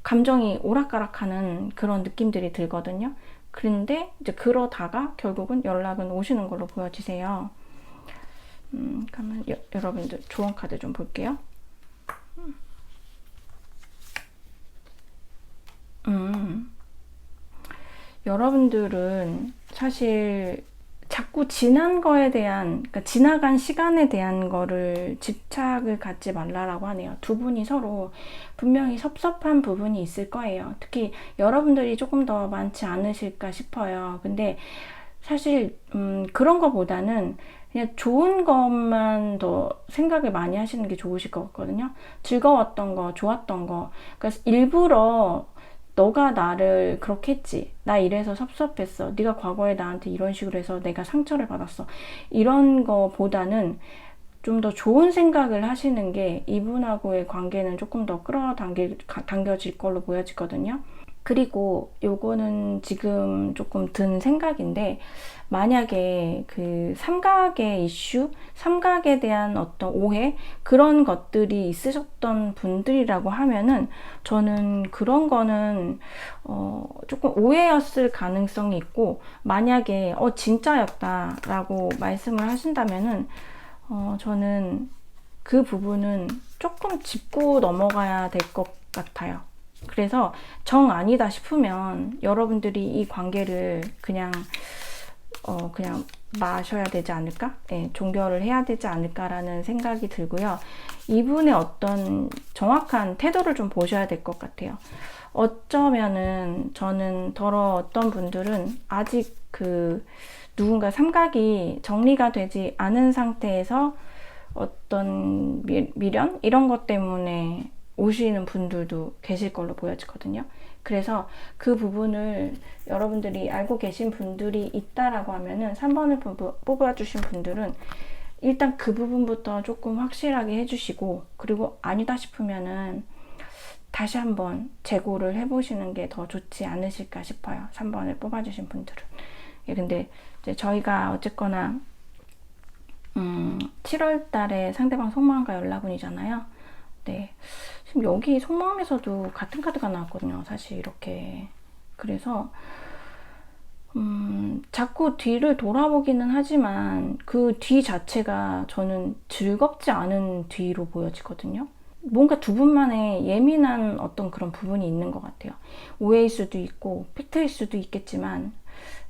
감정이 오락가락하는 그런 느낌들이 들거든요. 그런데 이제 그러다가 결국은 연락은 오시는 걸로 보여지세요. 그러면 여러분들 조언 카드 좀 볼게요. 여러분들은 사실 자꾸 지난 거에 대한, 그러니까 지나간 시간에 대한 거를 집착을 갖지 말라라고 하네요. 두 분이 서로 분명히 섭섭한 부분이 있을 거예요. 특히 여러분들이 조금 더 많지 않으실까 싶어요. 근데 사실 그런 거보다는 그냥 좋은 것만 더 생각을 많이 하시는 게 좋으실 것 같거든요. 즐거웠던 거, 좋았던 거. 그러니까 일부러 너가 나를 그렇게 했지, 나 이래서 섭섭했어, 네가 과거에 나한테 이런 식으로 해서 내가 상처를 받았어, 이런 거보다는 좀 더 좋은 생각을 하시는 게 이분하고의 관계는 조금 더 끌어당겨질 걸로 보여지거든요. 그리고 요거는 지금 조금 든 생각인데, 만약에 그 삼각의 이슈, 삼각에 대한 어떤 오해, 그런 것들이 있으셨던 분들이라고 하면은, 저는 그런 거는 조금 오해였을 가능성이 있고, 만약에 진짜였다라고 말씀을 하신다면은 저는 그 부분은 조금 짚고 넘어가야 될 것 같아요. 그래서 정 아니다 싶으면 여러분들이 이 관계를 그냥 마셔야 되지 않을까? 네, 종결을 해야 되지 않을까라는 생각이 들고요. 이분의 어떤 정확한 태도를 좀 보셔야 될 것 같아요. 어쩌면은 저는 어떤 분들은 아직 누군가 삼각이 정리가 되지 않은 상태에서 어떤 미련? 이런 것 때문에 오시는 분들도 계실 걸로 보여지거든요. 그래서 그 부분을 여러분들이 알고 계신 분들이 있다라고 하면은 3번을 뽑아주신 분들은 일단 그 부분부터 조금 확실하게 해주시고, 그리고 아니다 싶으면은 다시 한번 재고를 해보시는 게 더 좋지 않으실까 싶어요. 3번을 뽑아주신 분들은. 예, 근데 이제 저희가 어쨌거나 7월 달에 상대방 속마음과 연락운이잖아요. 네. 지금 여기 속마음에서도 같은 카드가 나왔거든요. 사실 이렇게. 그래서 자꾸 뒤를 돌아보기는 하지만 그 뒤 자체가 저는 즐겁지 않은 뒤로 보여지거든요. 뭔가 두 분만의 예민한 어떤 그런 부분이 있는 것 같아요. 오해일 수도 있고 팩트일 수도 있겠지만,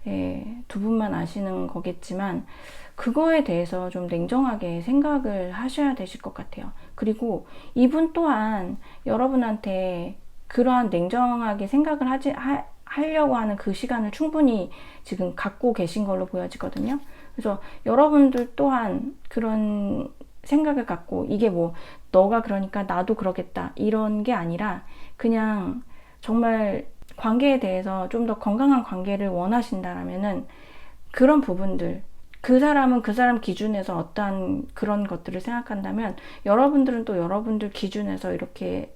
예, 두 분만 아시는 거겠지만 그거에 대해서 좀 냉정하게 생각을 하셔야 되실 것 같아요. 그리고 이분 또한 여러분한테 그러한 냉정하게 생각을 하려고 하는 그 시간을 충분히 지금 갖고 계신 걸로 보여지거든요. 그래서 여러분들 또한 그런 생각을 갖고, 이게 뭐 너가 그러니까 나도 그러겠다 이런 게 아니라, 그냥 정말 관계에 대해서 좀 더 건강한 관계를 원하신다라면은 그런 부분들, 그 사람은 그 사람 기준에서 어떠한 그런 것들을 생각한다면 여러분들은 또 여러분들 기준에서 이렇게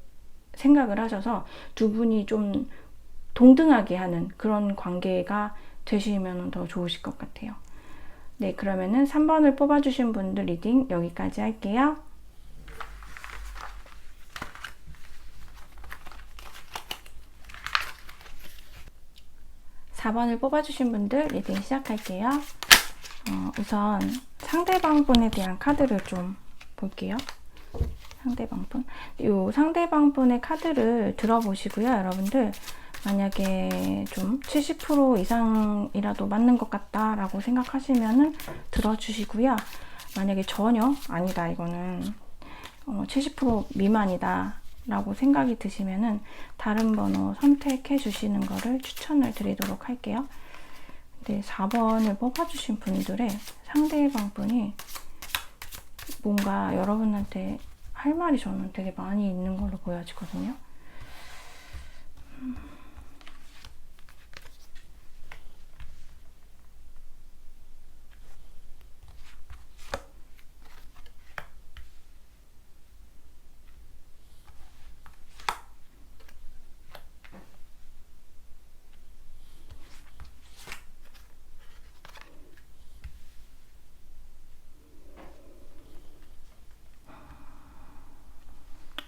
생각을 하셔서 두 분이 좀 동등하게 하는 그런 관계가 되시면 더 좋으실 것 같아요. 네, 그러면은 3번을 뽑아주신 분들 리딩 여기까지 할게요. (4번을) 뽑아주신 분들 리딩 시작할게요. 우선 상대방 분에 대한 카드를 좀 볼게요. 상대방 분. 이 상대방 분의 카드를 들어보시고요, 여러분들. 만약에 좀 70% 이상이라도 맞는 것 같다라고 생각하시면은 들어주시고요. 만약에 전혀 아니다, 이거는 70% 미만이다 라고 생각이 드시면은 다른 번호 선택해 주시는 거를 추천을 드리도록 할게요. 근데 4번을 뽑아주신 분들의 상대방 분이 뭔가 여러분한테 할 말이 저는 되게 많이 있는 걸로 보여지거든요.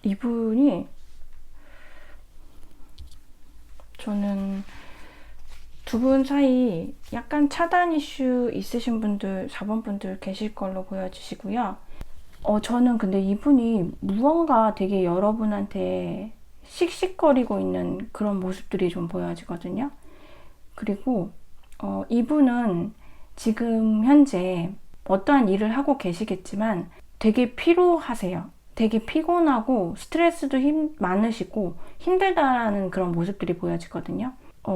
이분이 저는 두 분 사이 약간 차단 이슈 있으신 분들 4번 분들 계실 걸로 보여지시고요. 저는 근데 이분이 무언가 되게 여러분한테 씩씩거리고 있는 그런 모습들이 좀 보여지거든요. 그리고 이분은 지금 현재 어떠한 일을 하고 계시겠지만 되게 피로하세요. 되게 피곤하고 스트레스도 많으시고 힘들다라는 그런 모습들이 보여지거든요.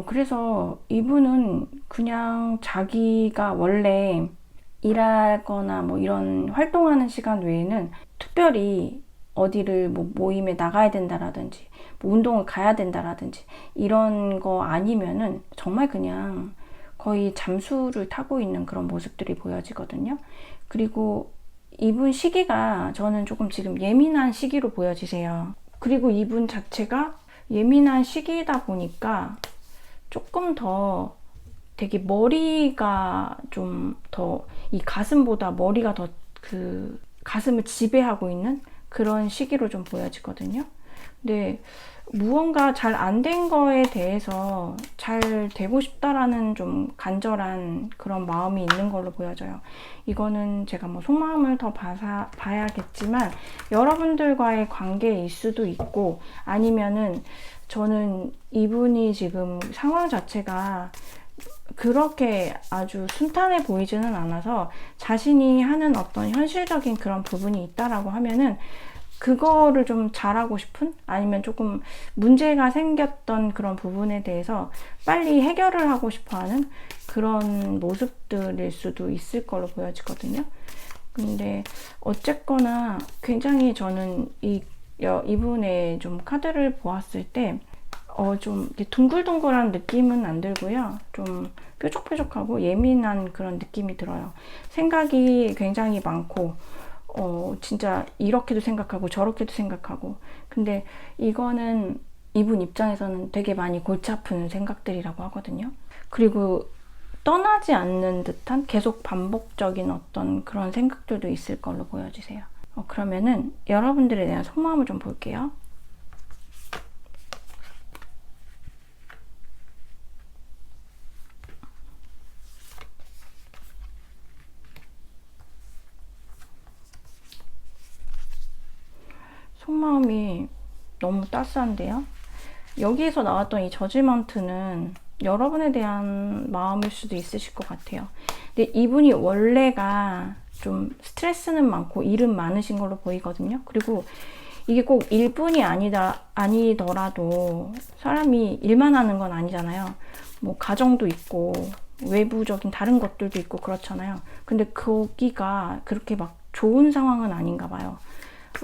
그래서 이분은 그냥 자기가 원래 일하거나 뭐 이런 활동하는 시간 외에는 특별히 어디를 뭐 모임에 나가야 된다라든지 뭐 운동을 가야 된다라든지 이런 거 아니면은 정말 그냥 거의 잠수를 타고 있는 그런 모습들이 보여지거든요. 그리고 이분 시기가 저는 조금 지금 예민한 시기로 보여지세요. 그리고 이분 자체가 예민한 시기이다 보니까 조금 더 되게 머리가 좀 더 이 가슴보다 머리가 더 그 가슴을 지배하고 있는 그런 시기로 좀 보여지거든요. 근데 무언가 잘 안 된 거에 대해서 잘 되고 싶다라는 좀 간절한 그런 마음이 있는 걸로 보여져요. 이거는 제가 뭐 속마음을 더 봐야겠지만 여러분들과의 관계일 수도 있고, 아니면은 저는 이분이 지금 상황 자체가 그렇게 아주 순탄해 보이지는 않아서 자신이 하는 어떤 현실적인 그런 부분이 있다라고 하면은 그거를 좀 잘하고 싶은, 아니면 조금 문제가 생겼던 그런 부분에 대해서 빨리 해결을 하고 싶어 하는 그런 모습들일 수도 있을 걸로 보여지거든요. 근데 어쨌거나 굉장히 저는 이분의 좀 카드를 보았을 때 좀 둥글둥글한 느낌은 안 들고요. 좀 뾰족뾰족하고 예민한 그런 느낌이 들어요. 생각이 굉장히 많고, 진짜 이렇게도 생각하고 저렇게도 생각하고. 근데 이거는 이분 입장에서는 되게 많이 골치 아픈 생각들이라고 하거든요. 그리고 떠나지 않는 듯한 계속 반복적인 어떤 그런 생각들도 있을 걸로 보여지세요. 그러면은 여러분들에 대한 속마음을 좀 볼게요. 속마음이 너무 따스한데요. 여기에서 나왔던 이 저지먼트는 여러분에 대한 마음일 수도 있으실 것 같아요. 근데 이분이 원래가 좀 스트레스는 많고 일은 많으신 걸로 보이거든요. 그리고 이게 꼭 일뿐이 아니더라도 사람이 일만 하는 건 아니잖아요. 뭐 가정도 있고 외부적인 다른 것들도 있고 그렇잖아요. 근데 거기가 그렇게 막 좋은 상황은 아닌가 봐요.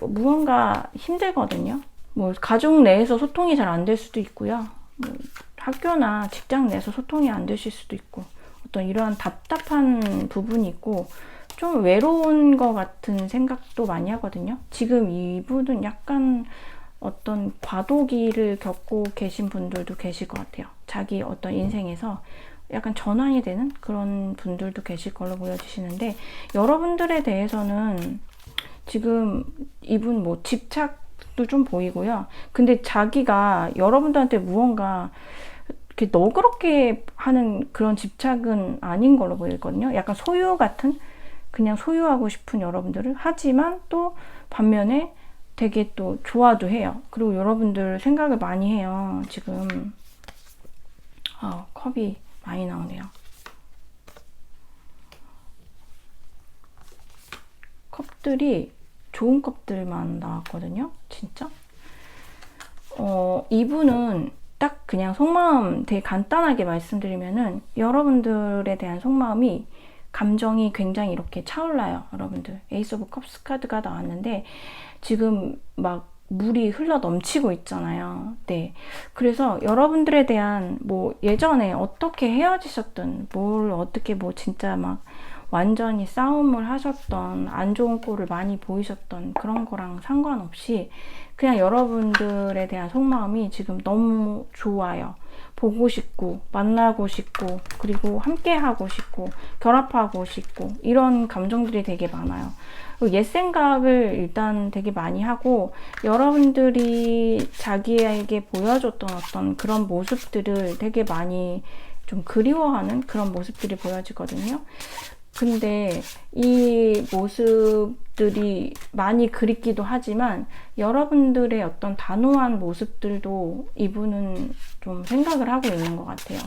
무언가 힘들거든요. 뭐 가족 내에서 소통이 잘 안 될 수도 있고요. 뭐 학교나 직장 내에서 소통이 안 되실 수도 있고, 어떤 이러한 답답한 부분이 있고 좀 외로운 것 같은 생각도 많이 하거든요. 지금 이분은 약간 어떤 과도기를 겪고 계신 분들도 계실 것 같아요. 자기 어떤 인생에서 약간 전환이 되는 그런 분들도 계실 걸로 보여지시는데, 여러분들에 대해서는 지금 이분 뭐 집착도 좀 보이고요. 근데 자기가 여러분들한테 무언가 이렇게 너그럽게 하는 그런 집착은 아닌 걸로 보이거든요. 약간 소유 같은, 그냥 소유하고 싶은 여러분들을, 하지만 또 반면에 되게 또 좋아도 해요. 그리고 여러분들 생각을 많이 해요. 지금 컵이 많이 나오네요. 컵들이 좋은 컵들만 나왔거든요. 진짜. 이분은 딱 그냥 속마음 되게 간단하게 말씀드리면은 여러분들에 대한 속마음이, 감정이 굉장히 이렇게 차올라요. 여러분들 에이스 오브 컵스 카드가 나왔는데 지금 막 물이 흘러 넘치고 있잖아요. 네. 그래서 여러분들에 대한 뭐 예전에 어떻게 헤어지셨든, 뭘 어떻게 뭐 진짜 막 완전히 싸움을 하셨던, 안 좋은 꼴을 많이 보이셨던 그런 거랑 상관없이 그냥 여러분들에 대한 속마음이 지금 너무 좋아요. 보고 싶고, 만나고 싶고, 그리고 함께 하고 싶고, 결합하고 싶고, 이런 감정들이 되게 많아요. 옛 생각을 일단 되게 많이 하고, 여러분들이 자기에게 보여줬던 어떤 그런 모습들을 되게 많이 좀 그리워하는 그런 모습들이 보여지거든요. 근데 이 모습들이 많이 그립기도 하지만 여러분들의 어떤 단호한 모습들도 이분은 좀 생각을 하고 있는 것 같아요.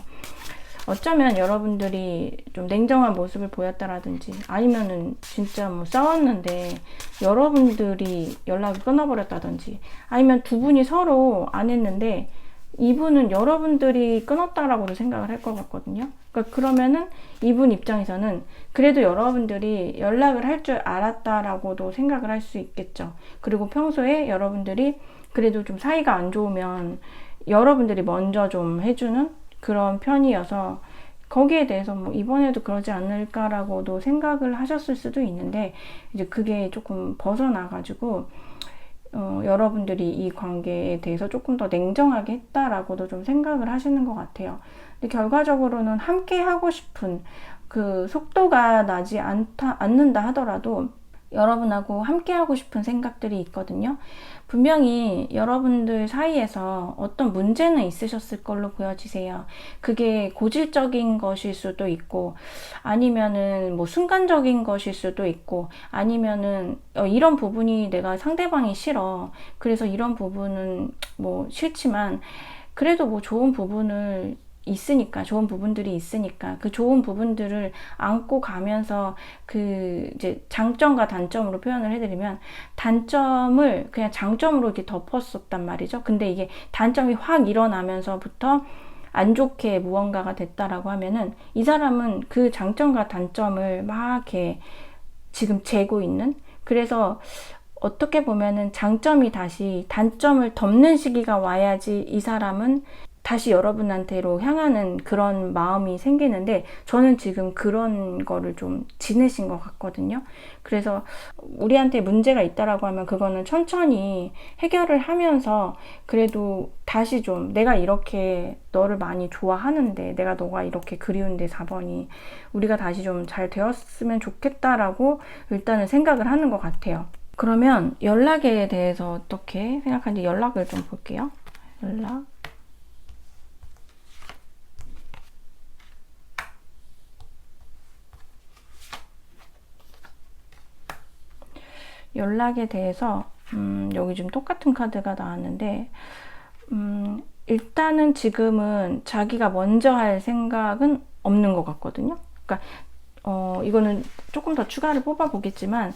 어쩌면 여러분들이 좀 냉정한 모습을 보였다라든지, 아니면은 진짜 뭐 싸웠는데 여러분들이 연락을 끊어버렸다든지, 아니면 두 분이 서로 안 했는데 이분은 여러분들이 끊었다라고도 생각을 할 것 같거든요. 그러니까 그러면은 이분 입장에서는 그래도 여러분들이 연락을 할 줄 알았다라고도 생각을 할 수 있겠죠. 그리고 평소에 여러분들이 그래도 좀 사이가 안 좋으면 여러분들이 먼저 좀 해주는 그런 편이어서 거기에 대해서 뭐 이번에도 그러지 않을까라고도 생각을 하셨을 수도 있는데, 이제 그게 조금 벗어나가지고 여러분들이 이 관계에 대해서 조금 더 냉정하게 했다라고도 좀 생각을 하시는 것 같아요. 근데 결과적으로는 함께 하고 싶은 그 속도가 나지 않는다 하더라도 여러분하고 함께 하고 싶은 생각들이 있거든요. 분명히 여러분들 사이에서 어떤 문제는 있으셨을 걸로 보여지세요. 그게 고질적인 것일 수도 있고, 아니면은 뭐 순간적인 것일 수도 있고, 아니면은 이런 부분이 내가 상대방이 싫어. 그래서 이런 부분은 뭐 싫지만, 그래도 뭐 좋은 부분을 좋은 부분들이 있으니까 그 좋은 부분들을 안고 가면서 그 이제 장점과 단점으로 표현을 해드리면, 단점을 그냥 장점으로 이렇게 덮었었단 말이죠. 근데 이게 단점이 확 일어나면서부터 안 좋게 무언가가 됐다라고 하면은, 이 사람은 그 장점과 단점을 막 이렇게 지금 재고 있는, 그래서 어떻게 보면은 장점이 다시 단점을 덮는 시기가 와야지 이 사람은 다시 여러분한테로 향하는 그런 마음이 생기는데, 저는 지금 그런 거를 좀 지내신 것 같거든요. 그래서 우리한테 문제가 있다라고 하면 그거는 천천히 해결을 하면서, 그래도 다시 좀 내가 이렇게 너를 많이 좋아하는데, 내가 너가 이렇게 그리운데 4번이 우리가 다시 좀 잘 되었으면 좋겠다라고 일단은 생각을 하는 것 같아요. 그러면 연락에 대해서 어떻게 생각하는지 연락을 좀 볼게요. 연락에 대해서 여기 좀 똑같은 카드가 나왔는데, 일단은 지금은 자기가 먼저 할 생각은 없는 것 같거든요. 그러니까 이거는 조금 더 추가를 뽑아 보겠지만,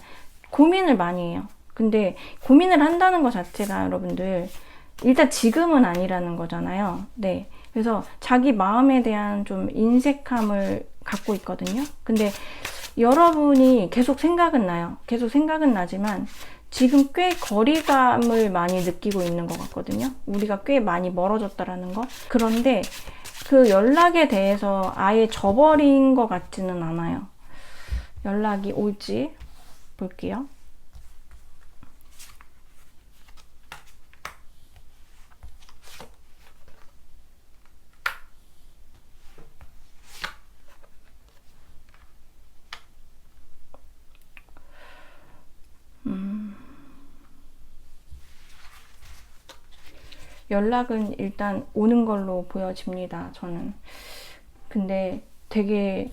고민을 많이 해요. 근데 고민을 한다는 것 자체가 여러분들 일단 지금은 아니라는 거잖아요. 네. 그래서 자기 마음에 대한 좀 인색함을 갖고 있거든요. 근데 여러분이 계속 생각은 나요. 계속 생각은 나지만 지금 꽤 거리감을 많이 느끼고 있는 것 같거든요. 우리가 꽤 많이 멀어졌다라는 거. 그런데 그 연락에 대해서 아예 져버린 것 같지는 않아요. 연락이 올지 볼게요. 연락은 일단 오는 걸로 보여집니다, 저는. 근데 되게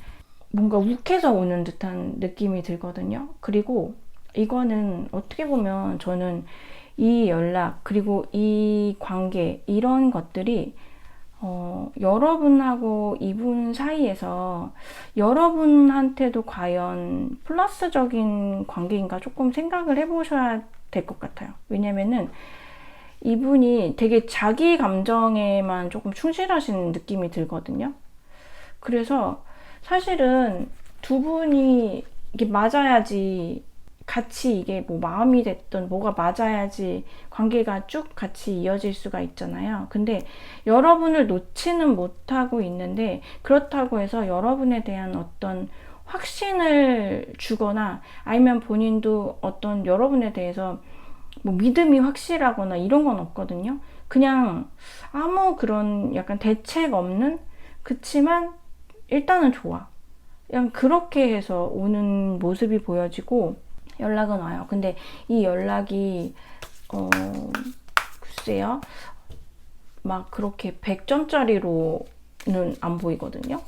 뭔가 욱해서 오는 듯한 느낌이 들거든요. 그리고 이거는 어떻게 보면 저는 이 연락, 그리고 이 관계, 이런 것들이 여러분하고 이분 사이에서 여러분한테도 과연 플러스적인 관계인가 조금 생각을 해보셔야 될 것 같아요. 왜냐면은 이분이 되게 자기 감정에만 조금 충실하신 느낌이 들거든요. 그래서 사실은 두 분이 이게 맞아야지, 같이 이게 뭐 마음이 됐든 뭐가 맞아야지 관계가 쭉 같이 이어질 수가 있잖아요. 근데 여러분을 놓지는 못하고 있는데, 그렇다고 해서 여러분에 대한 어떤 확신을 주거나, 아니면 본인도 어떤 여러분에 대해서 뭐 믿음이 확실하거나 이런 건 없거든요. 그냥 아무 그런 약간 대책 없는, 그치만 일단은 좋아, 그냥 그렇게 해서 오는 모습이 보여지고 연락은 와요. 근데 이 연락이 글쎄요, 막 그렇게 100점짜리로는 안 보이거든요.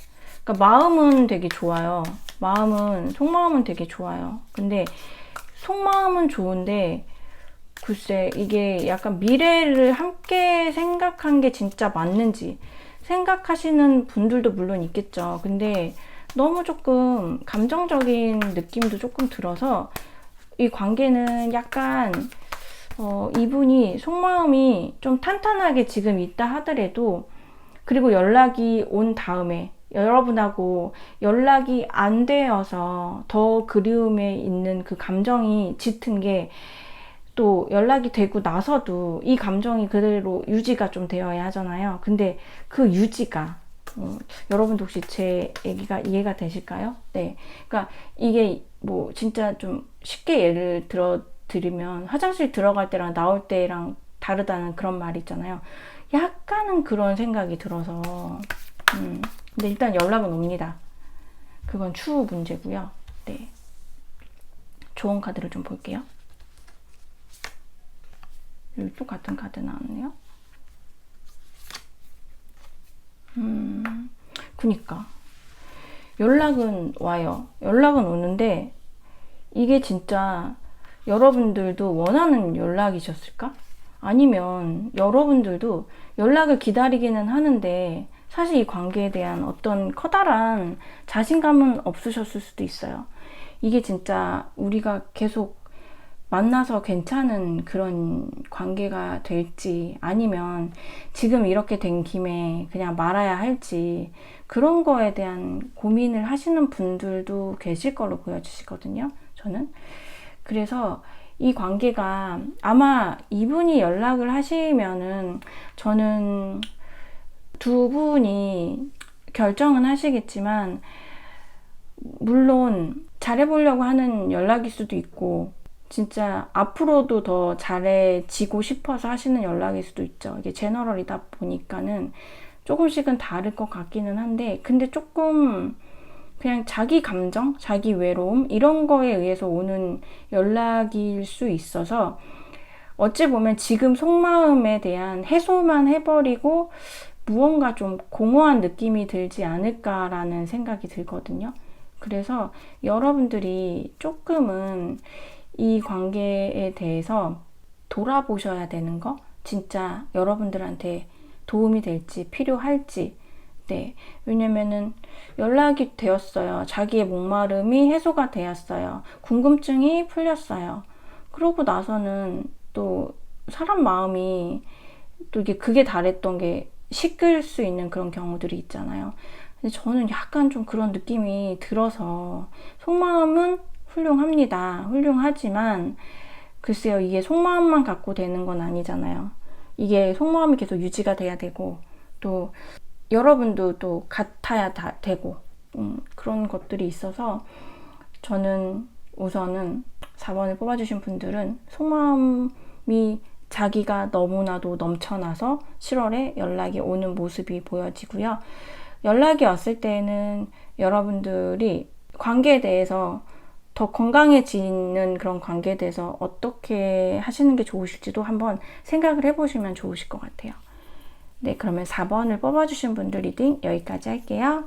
그러니까 마음은 되게 좋아요. 속마음은 되게 좋아요. 근데 속마음은 좋은데, 글쎄 이게 약간 미래를 함께 생각한 게 진짜 맞는지 생각하시는 분들도 물론 있겠죠. 근데 너무 조금 감정적인 느낌도 조금 들어서, 이 관계는 약간 이분이 속마음이 좀 탄탄하게 지금 있다 하더라도, 그리고 연락이 온 다음에 여러분하고 연락이 안 되어서 더 그리움에 있는 그 감정이 짙은 게, 또 연락이 되고 나서도 이 감정이 그대로 유지가 좀 되어야 하잖아요. 근데 그 유지가, 여러분도 혹시 제 얘기가 이해가 되실까요? 네. 그러니까 이게 뭐 진짜 좀 쉽게 예를 들어 들으면 화장실 들어갈 때랑 나올 때랑 다르다는 그런 말이 있잖아요. 약간은 그런 생각이 들어서 근데 일단 연락은 옵니다. 그건 추후 문제고요. 네, 좋은 카드를 좀 볼게요. 여기 또 같은 카드 나왔네요. 그니까 연락은 와요. 연락은 오는데 이게 진짜 여러분들도 원하는 연락이셨을까? 아니면 여러분들도 연락을 기다리기는 하는데 사실 이 관계에 대한 어떤 커다란 자신감은 없으셨을 수도 있어요. 이게 진짜 우리가 계속 만나서 괜찮은 그런 관계가 될지 아니면 지금 이렇게 된 김에 그냥 말아야 할지 그런 거에 대한 고민을 하시는 분들도 계실 걸로 보여지시거든요. 저는. 그래서 이 관계가 아마 이분이 연락을 하시면은 저는 두 분이 결정은 하시겠지만 물론 잘해보려고 하는 연락일 수도 있고 진짜 앞으로도 더 잘해지고 싶어서 하시는 연락일 수도 있죠. 이게 제너럴이다 보니까는 조금씩은 다를 것 같기는 한데 근데 조금 그냥 자기 감정, 자기 외로움 이런 거에 의해서 오는 연락일 수 있어서 어찌 보면 지금 속마음에 대한 해소만 해버리고 무언가 좀 공허한 느낌이 들지 않을까라는 생각이 들거든요. 그래서 여러분들이 조금은 이 관계에 대해서 돌아보셔야 되는 거 진짜 여러분들한테 도움이 될지 필요할지 네, 왜냐면은 연락이 되었어요. 자기의 목마름이 해소가 되었어요. 궁금증이 풀렸어요. 그러고 나서는 또 사람 마음이 또 이게 극에 달했던 게 식을 수 있는 그런 경우들이 있잖아요. 근데 저는 약간 좀 그런 느낌이 들어서 속마음은 훌륭합니다. 훌륭하지만 글쎄요, 이게 속마음만 갖고 되는 건 아니잖아요. 이게 속마음이 계속 유지가 돼야 되고 또 여러분도 또 같아야 되고 그런 것들이 있어서 저는 우선은 4번을 뽑아주신 분들은 속마음이 자기가 너무나도 넘쳐나서 7월에 연락이 오는 모습이 보여지고요. 연락이 왔을 때는 여러분들이 관계에 대해서 더 건강해지는 그런 관계에 대해서 어떻게 하시는 게 좋으실지도 한번 생각을 해보시면 좋으실 것 같아요. 네, 그러면 4번을 뽑아주신 분들 리딩 여기까지 할게요.